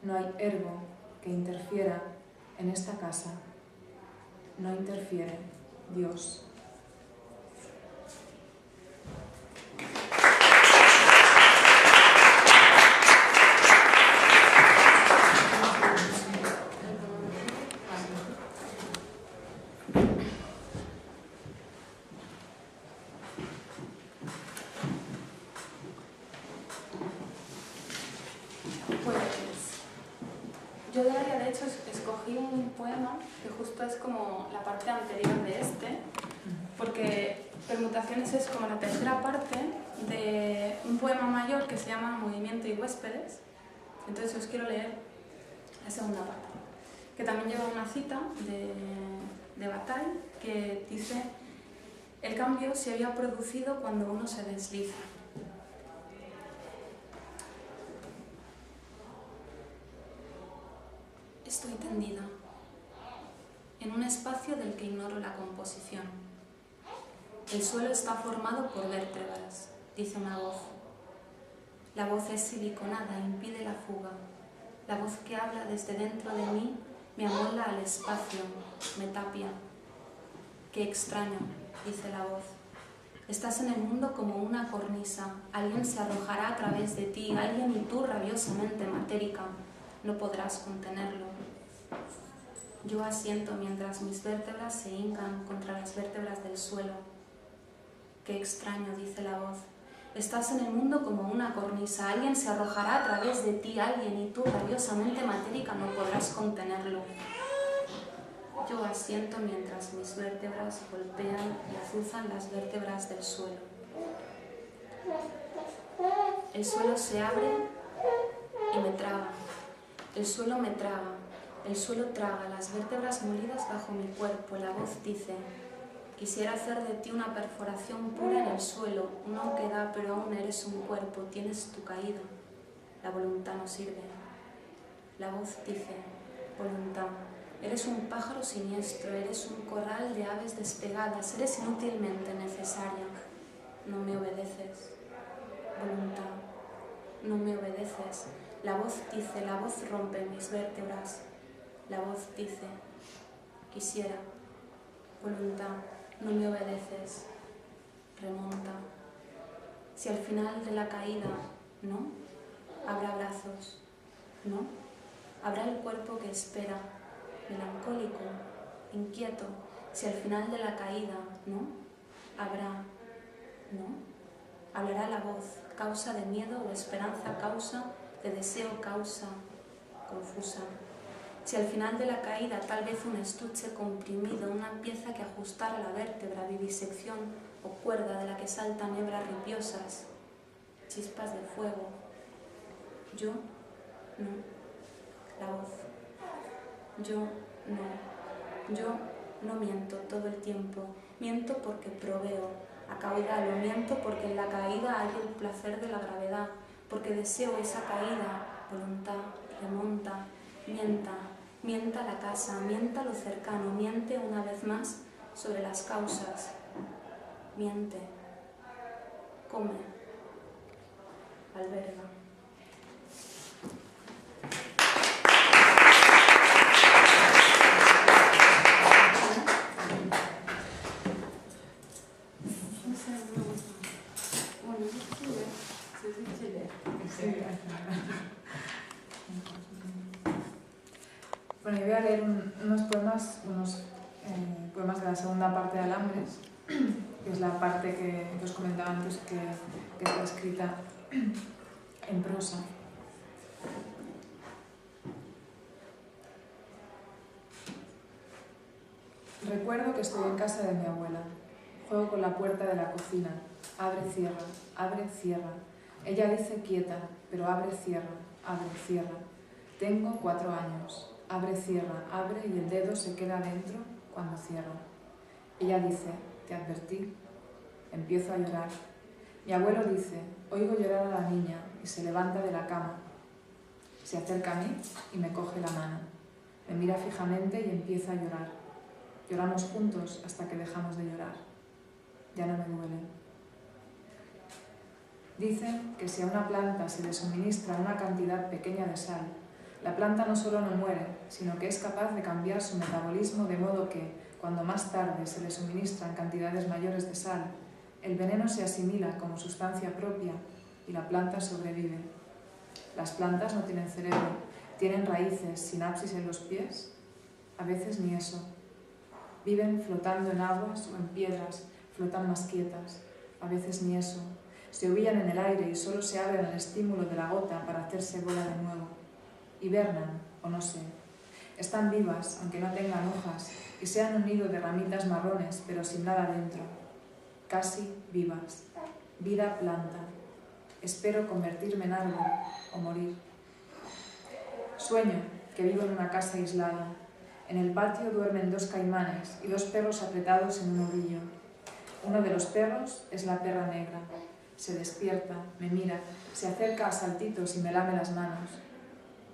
No hay ergo que interfiera en esta casa. No interfiere Dios. Yo de Daria, de hecho, escogí un poema que justo es como la parte anterior de este, porque Permutaciones es como la tercera parte de un poema mayor que se llama Movimiento y Huéspedes. Entonces os quiero leer la segunda parte, que también lleva una cita de Bataille que dice: el cambio se había producido cuando uno se desliza. Estoy tendida en un espacio del que ignoro la composición. El suelo está formado por vértebras, dice una voz. La voz es siliconada, impide la fuga. La voz que habla desde dentro de mí me amolda al espacio, me tapia. Qué extraño, dice la voz. Estás en el mundo como una cornisa. Alguien se arrojará a través de ti, alguien, y tú, rabiosamente matérica, no podrás contenerlo. Yo asiento mientras mis vértebras se hincan contra las vértebras del suelo. Qué extraño, dice la voz. Estás en el mundo como una cornisa. Alguien se arrojará a través de ti, alguien, y tú, rabiosamente matérica, no podrás contenerlo. Yo asiento mientras mis vértebras golpean y azuzan las vértebras del suelo. El suelo se abre y me traga. El suelo me traga. El suelo traga las vértebras molidas bajo mi cuerpo. La voz dice: Quisiera hacer de ti una perforación pura en el suelo, una oquedad, pero aún eres un cuerpo, tienes tu caída. La voluntad no sirve. La voz dice, voluntad, eres un pájaro siniestro, eres un corral de aves despegadas, eres inútilmente necesaria. No me obedeces. Voluntad, no me obedeces. La voz dice, la voz rompe mis vértebras. La voz dice, quisiera. Voluntad, no me obedeces. Remonta. Si al final de la caída, no, habrá brazos, no, habrá el cuerpo que espera, melancólico, inquieto. Si al final de la caída, no, habrá, no, hablará la voz, causa de miedo o esperanza, causa de deseo, causa confusa. Si al final de la caída tal vez un estuche comprimido, una pieza que ajustar a la vértebra, vivisección o cuerda de la que saltan hebras ripiosas, chispas de fuego. Yo, no. La voz. Yo, no. Yo no miento todo el tiempo. Miento porque proveo. A caudalo, miento porque en la caída hay el placer de la gravedad, porque deseo esa caída. Voluntad, remonta, mienta. Mienta la casa, mienta lo cercano, miente una vez más sobre las causas. Miente. Come. Alberga. Bueno, yo voy a leer unos poemas, poemas de la segunda parte de Alambres, que es la parte que os comentaba antes que está escrita en prosa. Recuerdo que estoy en casa de mi abuela. Juego con la puerta de la cocina. Abre, cierra. Ella dice quieta, pero abre, cierra. Tengo 4 años. Abre, abre y el dedo se queda dentro cuando cierro. Ella dice, te advertí. Empiezo a llorar. Mi abuelo dice, oigo llorar a la niña y se levanta de la cama. Se acerca a mí y me coge la mano. Me mira fijamente y empieza a llorar. Lloramos juntos hasta que dejamos de llorar. Ya no me duele. Dicen que si a una planta se le suministra una cantidad pequeña de sal, la planta no solo no muere, sino que es capaz de cambiar su metabolismo de modo que, cuando más tarde se le suministran cantidades mayores de sal, el veneno se asimila como sustancia propia y la planta sobrevive. Las plantas no tienen cerebro, tienen raíces, sinapsis en los pies, a veces ni eso. Viven flotando en aguas o en piedras, flotan más quietas, a veces ni eso. Se ovillan en el aire y solo se abren al estímulo de la gota para hacerse bola de nuevo. Hibernan, o no sé. Están vivas, aunque no tengan hojas, y sean un nido de ramitas marrones, pero sin nada dentro. Casi vivas. Vida planta. Espero convertirme en árbol o morir. Sueño que vivo en una casa aislada. En el patio duermen 2 caimanes y 2 perros apretados en un ovillo. Uno de los perros es la perra negra. Se despierta, me mira, se acerca a saltitos y me lame las manos.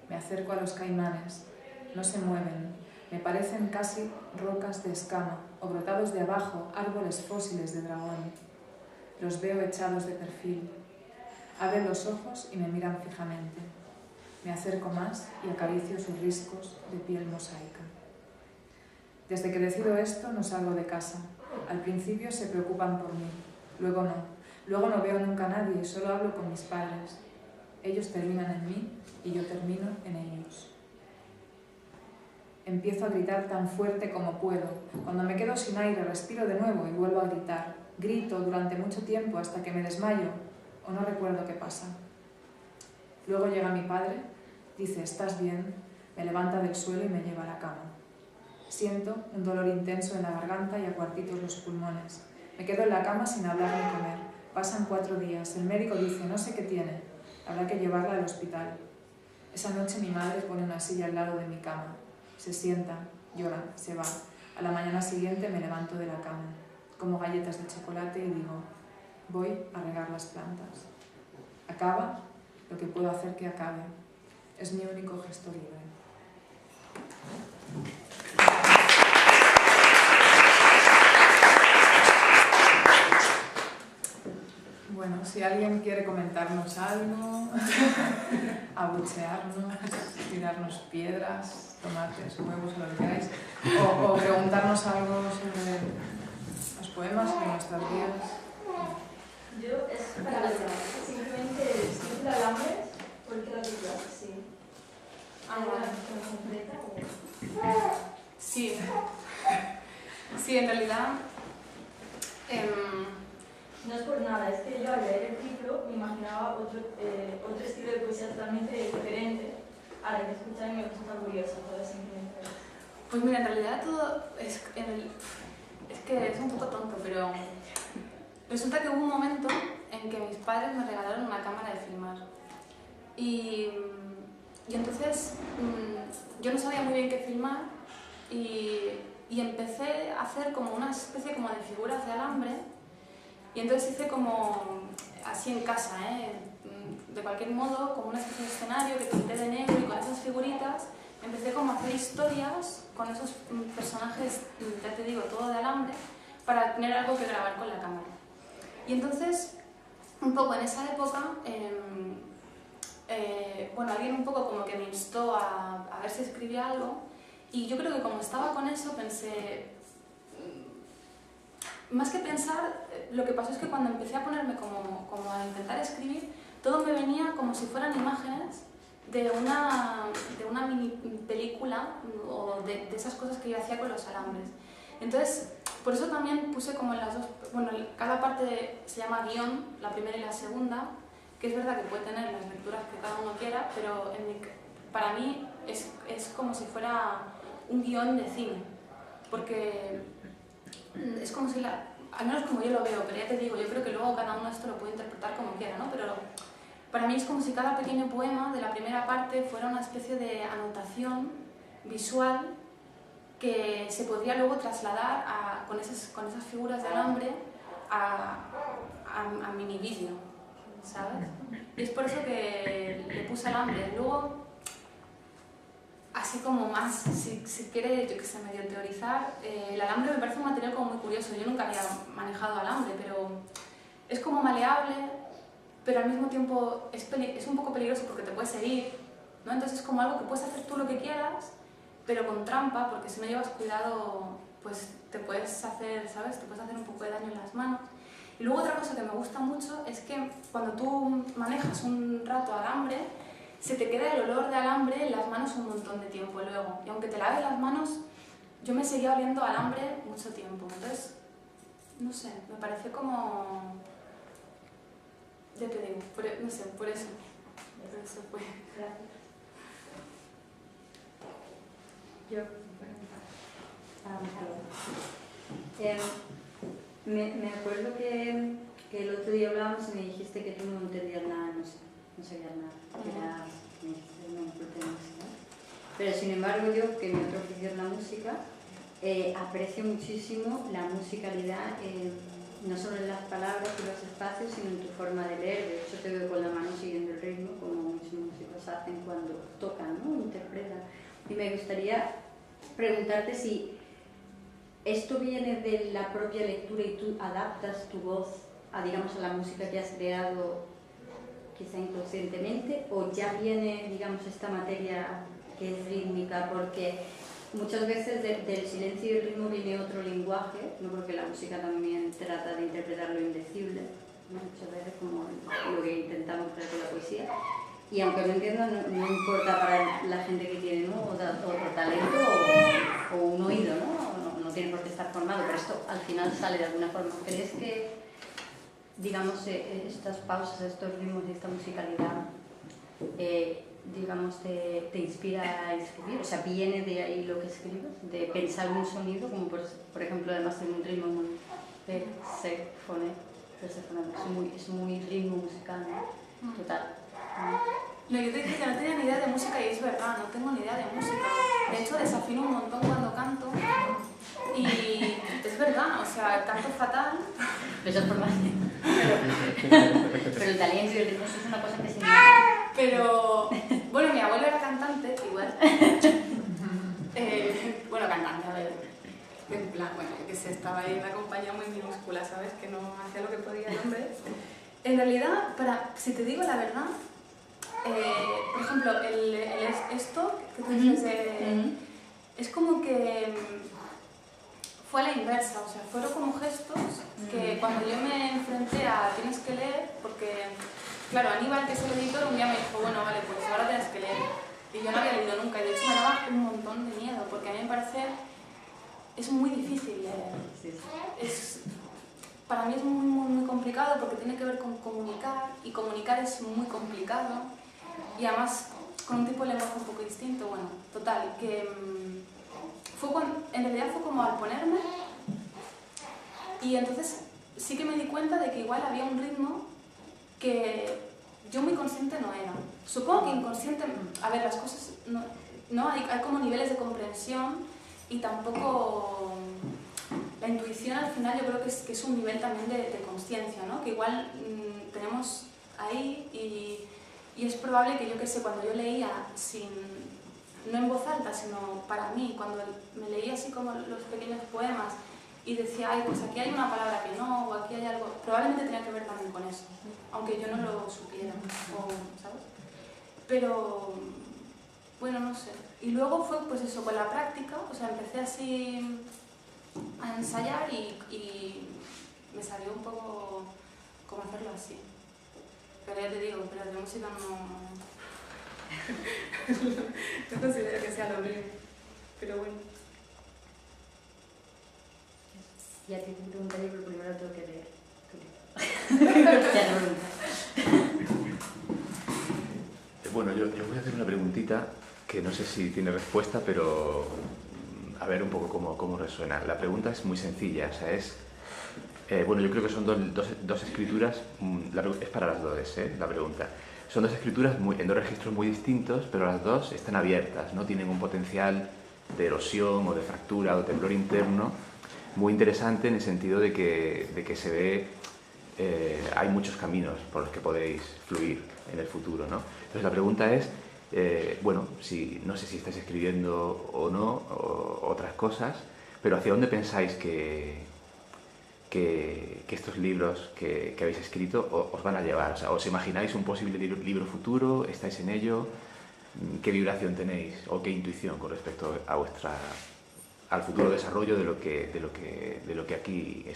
Me acerco a los caimanes. No se mueven. Me parecen casi rocas de escama o brotados de abajo árboles fósiles de dragón. Los veo echados de perfil. Abren los ojos y me miran fijamente. Me acerco más y acaricio sus riscos de piel mosaica. Desde que decido esto no salgo de casa. Al principio se preocupan por mí, luego no. Luego no veo nunca a nadie y solo hablo con mis padres. Ellos terminan en mí y yo termino en ellos. Empiezo a gritar tan fuerte como puedo. Cuando me quedo sin aire, respiro de nuevo y vuelvo a gritar. Grito durante mucho tiempo hasta que me desmayo o no recuerdo qué pasa. Luego llega mi padre, dice, ¿estás bien? Me levanta del suelo y me lleva a la cama. Siento un dolor intenso en la garganta y a cuartitos los pulmones. Me quedo en la cama sin hablar ni comer. Pasan 4 días. El médico dice, no sé qué tiene. Habrá que llevarla al hospital. Esa noche mi madre pone una silla al lado de mi cama. Se sienta, llora, se va. A la mañana siguiente me levanto de la cama. como galletas de chocolate y digo, voy a regar las plantas. Acaba lo que puedo hacer que acabe. Es mi único gesto libre. Bueno, si alguien quiere comentarnos algo, abuchearnos, tirarnos piedras, tomates, huevos, lo que queráis, o preguntarnos algo sobre los poemas de nuestras vidas. Yo es para simplemente escribir alambres, porque la titular, sí. ¿Alguna completa o...? Sí. Sí, en realidad... No es por nada, es que yo al leer el libro me imaginaba otro estilo de poesía totalmente diferente a la que escuchaba y me resulta curiosa, todo simplemente. Pues mira, en realidad todo es que es un poco tonto, pero resulta que hubo un momento en que mis padres me regalaron una cámara de filmar. Y entonces yo no sabía muy bien qué filmar y empecé a hacer como una especie como de figuras de alambre. Y entonces hice como, así en casa, de cualquier modo, como una especie de escenario que pinté de negro y con esas figuritas empecé como a hacer historias con esos personajes, ya te digo, todo de alambre, para tener algo que grabar con la cámara. Y entonces, un poco en esa época, bueno, alguien un poco como que me instó a ver si escribía algo, y yo creo que como estaba con eso pensé... Más que pensar, lo que pasó es que cuando empecé a ponerme como a intentar escribir, todo me venía como si fueran imágenes de una mini película o de esas cosas que yo hacía con los alambres. Entonces, por eso también puse como en las dos, bueno, cada parte se llama guión, la primera y la segunda, que es verdad que puede tener las lecturas que cada uno quiera, pero para mí es como si fuera un guión de cine, porque es como si al menos como yo lo veo, pero ya te digo, yo creo que luego cada uno esto lo puede interpretar como quiera, ¿no? Pero para mí es como si cada pequeño poema de la primera parte fuera una especie de anotación visual que se podría luego trasladar con esas figuras de alambre a mini vídeo, ¿sabes? Y es por eso que le puse alambre. Luego, así como más, si quiere, yo que sé, medio teorizar, el alambre me parece un material como muy curioso. Yo nunca había manejado alambre, pero es como maleable, pero al mismo tiempo es un poco peligroso porque te puedes herir, ¿no? Entonces es como algo que puedes hacer tú lo que quieras, pero con trampa, porque si no llevas cuidado, pues te puedes hacer, ¿sabes? Te puedes hacer un poco de daño en las manos. Y luego otra cosa que me gusta mucho es que cuando tú manejas un rato alambre, se te queda el olor de alambre en las manos un montón de tiempo luego. Y aunque te laves las manos, yo me seguía oliendo alambre mucho tiempo. Entonces, no sé, me pareció como... Ya te digo, no sé, por eso. Por eso fue. Gracias. Yo, me acuerdo que el otro día hablábamos y me dijiste que tú no entendías nada, no sabías nada, me dijiste no entendías nada. Pero sin embargo yo, que mi otro oficio es la música, aprecio muchísimo la musicalidad, no solo en las palabras y los espacios, sino en tu forma de leer. De hecho te veo con la mano siguiendo el ritmo, como muchos músicos hacen cuando tocan, ¿no? Interpretan. Y me gustaría preguntarte si esto viene de la propia lectura y tú adaptas tu voz a, digamos, a la música que has creado quizá inconscientemente, o ya viene, digamos, esta materia que es rítmica, porque muchas veces del silencio y el ritmo viene otro lenguaje, ¿no? Porque la música también trata de interpretar lo indecible, ¿no? Muchas veces como lo que intentamos traer con la poesía. Y aunque no entiendo, no importa para la gente que tiene, ¿no? o talento o un oído, ¿no? No tiene por qué estar formado, pero esto al final sale de alguna forma. ¿Crees que, digamos, estas pausas, estos ritmos y esta musicalidad, digamos, te inspira a escribir? O sea, ¿viene de ahí lo que escribes? ¿De pensar un sonido? Como por ejemplo, además de un ritmo muy Perséfone, es muy ritmo musical, ¿no? Total. No, yo te dije que no tenía ni idea de música y es verdad, no tengo ni idea de música. De hecho, desafino un montón cuando canto y es verdad, o sea, canto fatal. Eso es por más. Pero el talento y el ritmo es una cosa que se me... Pero, bueno, mi abuelo era cantante, igual. Bueno, cantante, a ver. En plan, bueno, que se estaba ahí en una compañía muy minúscula, ¿sabes? Que no hacía lo que podía el hombre. En realidad, si te digo la verdad, por ejemplo, esto que tú dices, es como que fue a la inversa, o sea, fueron como gestos que cuando yo me enfrenté a tienes que leer, porque, claro, Aníbal, que es el editor, un día me dijo, bueno, vale, pues ahora tienes que leer. Y yo no había leído nunca, y de hecho me daba un montón de miedo, porque a mí me parece, es muy difícil leer. Para mí es muy complicado porque tiene que ver con comunicar, y comunicar es muy complicado, y además con un tipo de lenguaje un poco distinto. Bueno, total, que en realidad fue como al ponerme, y entonces sí que me di cuenta de que igual había un ritmo que yo muy consciente no era. Supongo que inconsciente, a ver, las cosas, no hay como niveles de comprensión, y tampoco la intuición al final yo creo que es un nivel también de consciencia, ¿no? Que igual tenemos ahí, y es probable que yo qué sé, cuando yo leía no en voz alta, sino para mí, cuando me leía así como los pequeños poemas y decía, ay, pues aquí hay una palabra que no, o aquí hay algo, probablemente tenía que ver también con eso, aunque yo no lo supiera, ¿sabes? Pero, bueno, no sé. Y luego fue pues eso, con la práctica, o sea, empecé así a ensayar y me salió un poco cómo hacerlo así. Pero ya te digo, pero de música no considero que sea lo mío, pero bueno. Ya te preguntaría, pero primero tengo que leer. Ya te preguntas. Bueno, yo voy a hacer una preguntita que no sé si tiene respuesta, pero a ver un poco cómo resuena. La pregunta es muy sencilla, o sea, bueno, yo creo que son dos escrituras, es para las dos, la pregunta. Son dos escrituras en dos registros muy distintos, pero las dos están abiertas, ¿no? Tienen un potencial de erosión o de fractura o de temblor interno muy interesante, en el sentido de que se ve, hay muchos caminos por los que podéis fluir en el futuro, ¿no? Entonces la pregunta es, bueno, no sé si estáis escribiendo o no, o otras cosas, pero ¿hacia dónde pensáis que estos libros que habéis escrito os van a llevar? O sea, ¿os imagináis un posible libro futuro? ¿Estáis en ello? ¿Qué vibración tenéis o qué intuición con respecto al futuro desarrollo de lo que aquí es?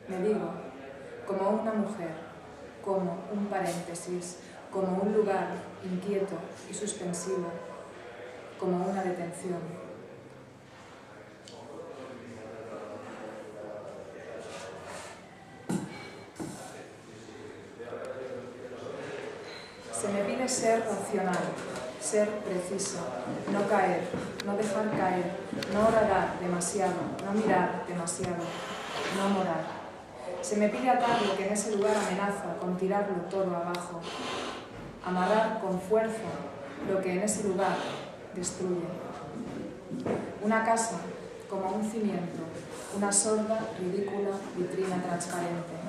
Me digo, como una mujer, como un paréntesis, como un lugar inquieto y suspensivo, como una detención. Se me pide ser racional, ser preciso, no caer, no dejar caer, no orar demasiado, no mirar demasiado, no morar. Se me pide atar lo que en ese lugar amenaza con tirarlo todo abajo, amarrar con fuerza lo que en ese lugar destruye. Una casa como un cimiento, una sorda, ridícula vitrina transparente.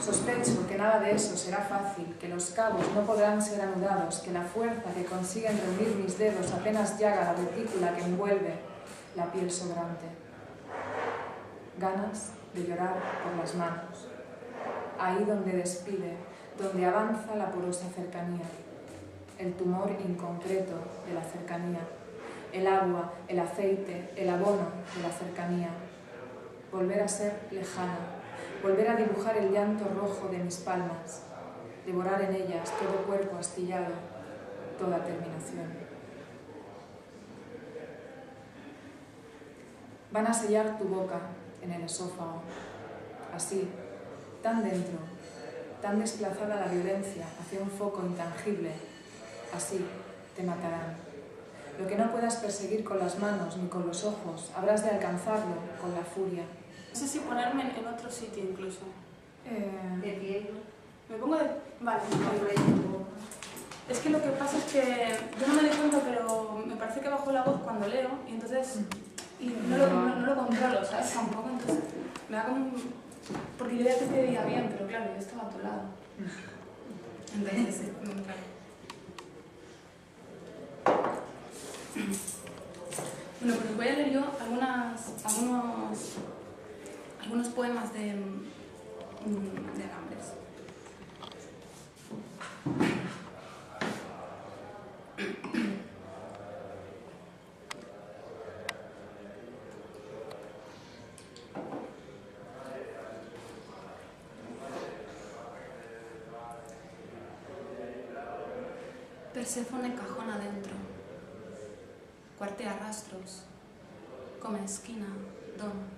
Sospecho que nada de eso será fácil, que los cabos no podrán ser anudados, que la fuerza que consiguen reunir mis dedos apenas llaga la retícula que envuelve la piel sobrante. Ganas de llorar por las manos, ahí donde despide, donde avanza la porosa cercanía, el tumor inconcreto de la cercanía, el agua, el aceite, el abono de la cercanía. Volver a ser lejana, volver a dibujar el llanto rojo de mis palmas, devorar en ellas todo cuerpo astillado, toda terminación. Van a sellar tu boca en el esófago, así, tan dentro, tan desplazada la violencia hacia un foco intangible, así te matarán. Lo que no puedas perseguir con las manos ni con los ojos, habrás de alcanzarlo con la furia. No sé si ponerme en otro sitio incluso. De pie. Me pongo de... Vale. Es que lo que pasa es que yo no me doy cuenta, pero me parece que bajo la voz cuando leo, y entonces y no lo controlo, ¿sabes? Tampoco, entonces me da como un... Porque yo ya te pedía bien, pero claro, yo estaba a tu lado. Entonces, sí, claro. Bueno, pues voy a leer yo algunos poemas de Alambres. Perséfone cajón adentro, cuartea rastros, come esquina, ¿dónde?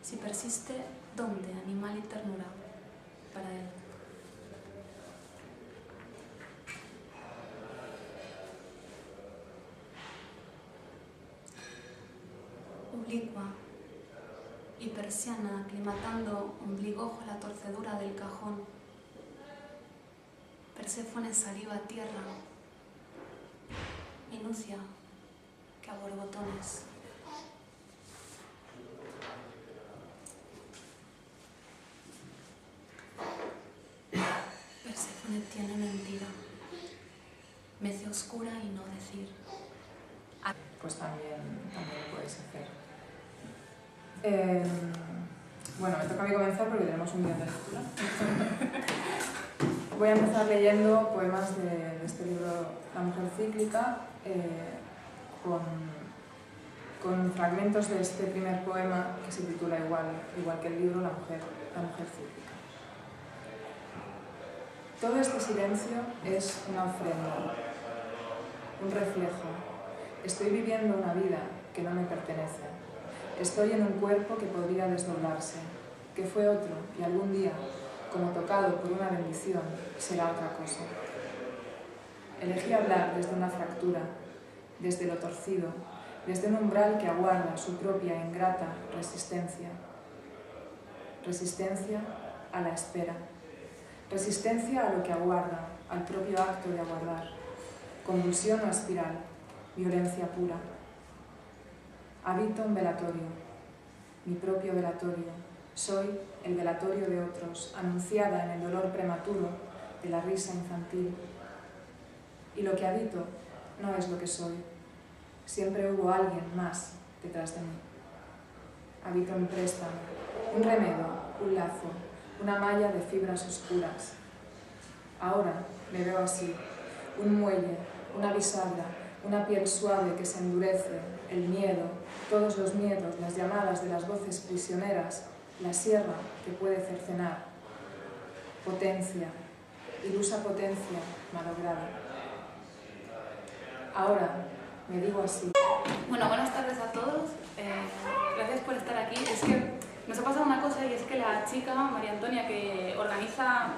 Si persiste, ¿dónde? Animal y ternura para él. Oblicua y persiana aclimatando ombligojo a la torcedura del cajón. Perséfone saliva a tierra, minucia que a borbotones. Perséfone tiene mentira, mece oscura y no decir. Pues también lo podéis hacer. Bueno, me toca a mí comenzar porque tenemos un guión de lectura. Voy a empezar leyendo poemas de este libro La mujer cíclica, con fragmentos de este primer poema que se titula igual que el libro La mujer cíclica. Todo este silencio es una ofrenda, un reflejo. Estoy viviendo una vida que no me pertenece. Estoy en un cuerpo que podría desdoblarse, que fue otro y algún día, como tocado por una bendición, será otra cosa. Elegí hablar desde una fractura, desde lo torcido, desde un umbral que aguarda su propia ingrata resistencia. Resistencia a la espera. Resistencia a lo que aguarda, al propio acto de aguardar. Convulsión o espiral, violencia pura. Habito un velatorio, mi propio velatorio. Soy el velatorio de otros, anunciada en el dolor prematuro de la risa infantil. Y lo que habito no es lo que soy. Siempre hubo alguien más detrás de mí. Habito un préstamo, un remedio, un lazo, una malla de fibras oscuras. Ahora me veo así, un muelle, una bisagra, una piel suave que se endurece, el miedo, todos los miedos, las llamadas de las voces prisioneras, la sierra que puede cercenar, potencia, ilusa potencia malograda. Ahora me digo así. Bueno, buenas tardes a todos. Gracias por estar aquí. Es que nos ha pasado una cosa y es que la chica, María Antonia, que organiza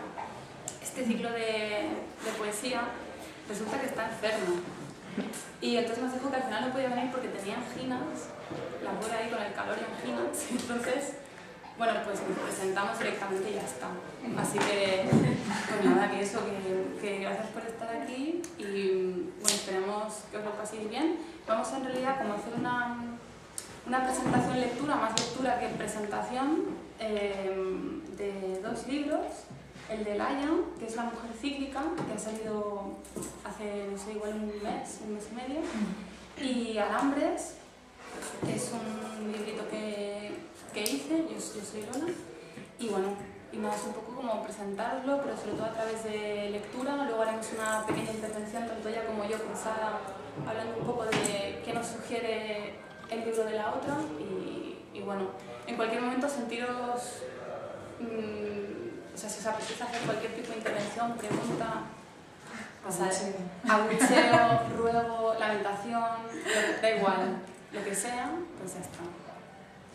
este ciclo de poesía, resulta que está enferma. Y entonces nos dijo que al final no podía venir porque tenía anginas, la pobre ahí con el calor y anginas. Entonces, bueno, pues nos presentamos directamente y ya está. Así que, pues nada, que eso, que gracias por estar aquí y bueno, esperemos que os lo paséis bien. Vamos en realidad como a hacer una presentación lectura, más lectura que presentación, de dos libros. El de Laia, que es La mujer cíclica, que ha salido hace, no sé, igual un mes y medio. Y Alambres, que es un librito que hice, yo soy Lola. Y bueno, y nada, es un poco como presentarlo, pero sobre todo a través de lectura. Luego haremos una pequeña intervención, tanto ella como yo, con Sara, hablando un poco de qué nos sugiere el libro de la otra. Y bueno, en cualquier momento sentiros... o sea, si os apetece hacer cualquier tipo de intervención, pregunta, abucheo, ruego, lamentación, da igual, lo que sea, pues ya está.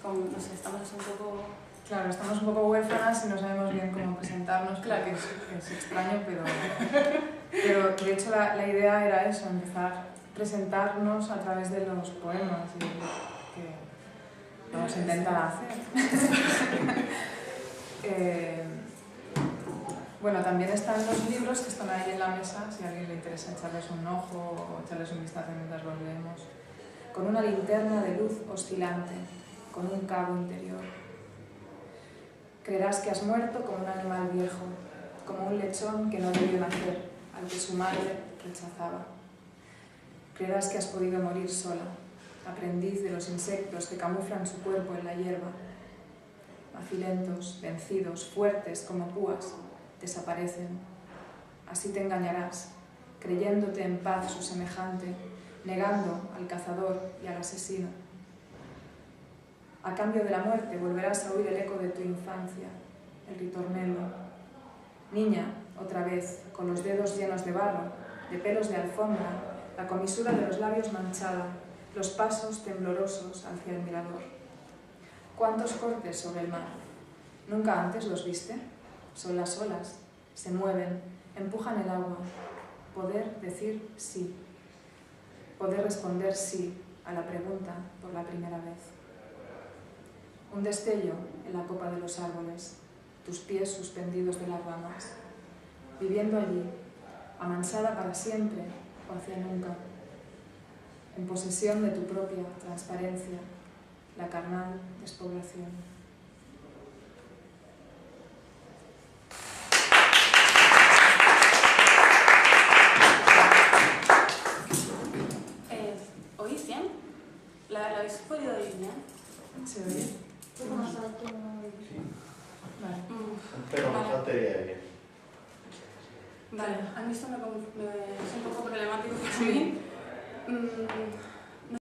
Como, no sé, estamos un poco... Claro, estamos un poco huérfanas y no sabemos bien cómo presentarnos, claro que es extraño, pero de hecho la idea era eso, empezar a presentarnos a través de los poemas y que vamos a intentar hacer. Bueno, también están los libros que están ahí en la mesa, si a alguien le interesa echarles un ojo o echarles un vistazo mientras los leemos. Con una linterna de luz oscilante, con un cabo interior. Creerás que has muerto como un animal viejo, como un lechón que no debió nacer, al que su madre rechazaba. Creerás que has podido morir sola, aprendiz de los insectos que camuflan su cuerpo en la hierba. Macilentos, vencidos, fuertes como púas, desaparecen. Así te engañarás, creyéndote en paz su semejante, negando al cazador y al asesino. A cambio de la muerte volverás a oír el eco de tu infancia, el ritornello. Niña, otra vez, con los dedos llenos de barro, de pelos de alfombra, la comisura de los labios manchada, los pasos temblorosos hacia el mirador. ¿Cuántos cortes sobre el mar? ¿Nunca antes los viste? Son las olas, se mueven, empujan el agua. Poder decir sí. Poder responder sí a la pregunta por la primera vez. Un destello en la copa de los árboles, tus pies suspendidos de las ramas, viviendo allí, amansada para siempre o hacia nunca, en posesión de tu propia transparencia, la carnal despoblación. ¿Oís bien? ¿La habéis podido oír bien? ¿Se oye? Un poco más alto. Vale. Pero más batería. Vale, a mí esto es un poco problemático para mí.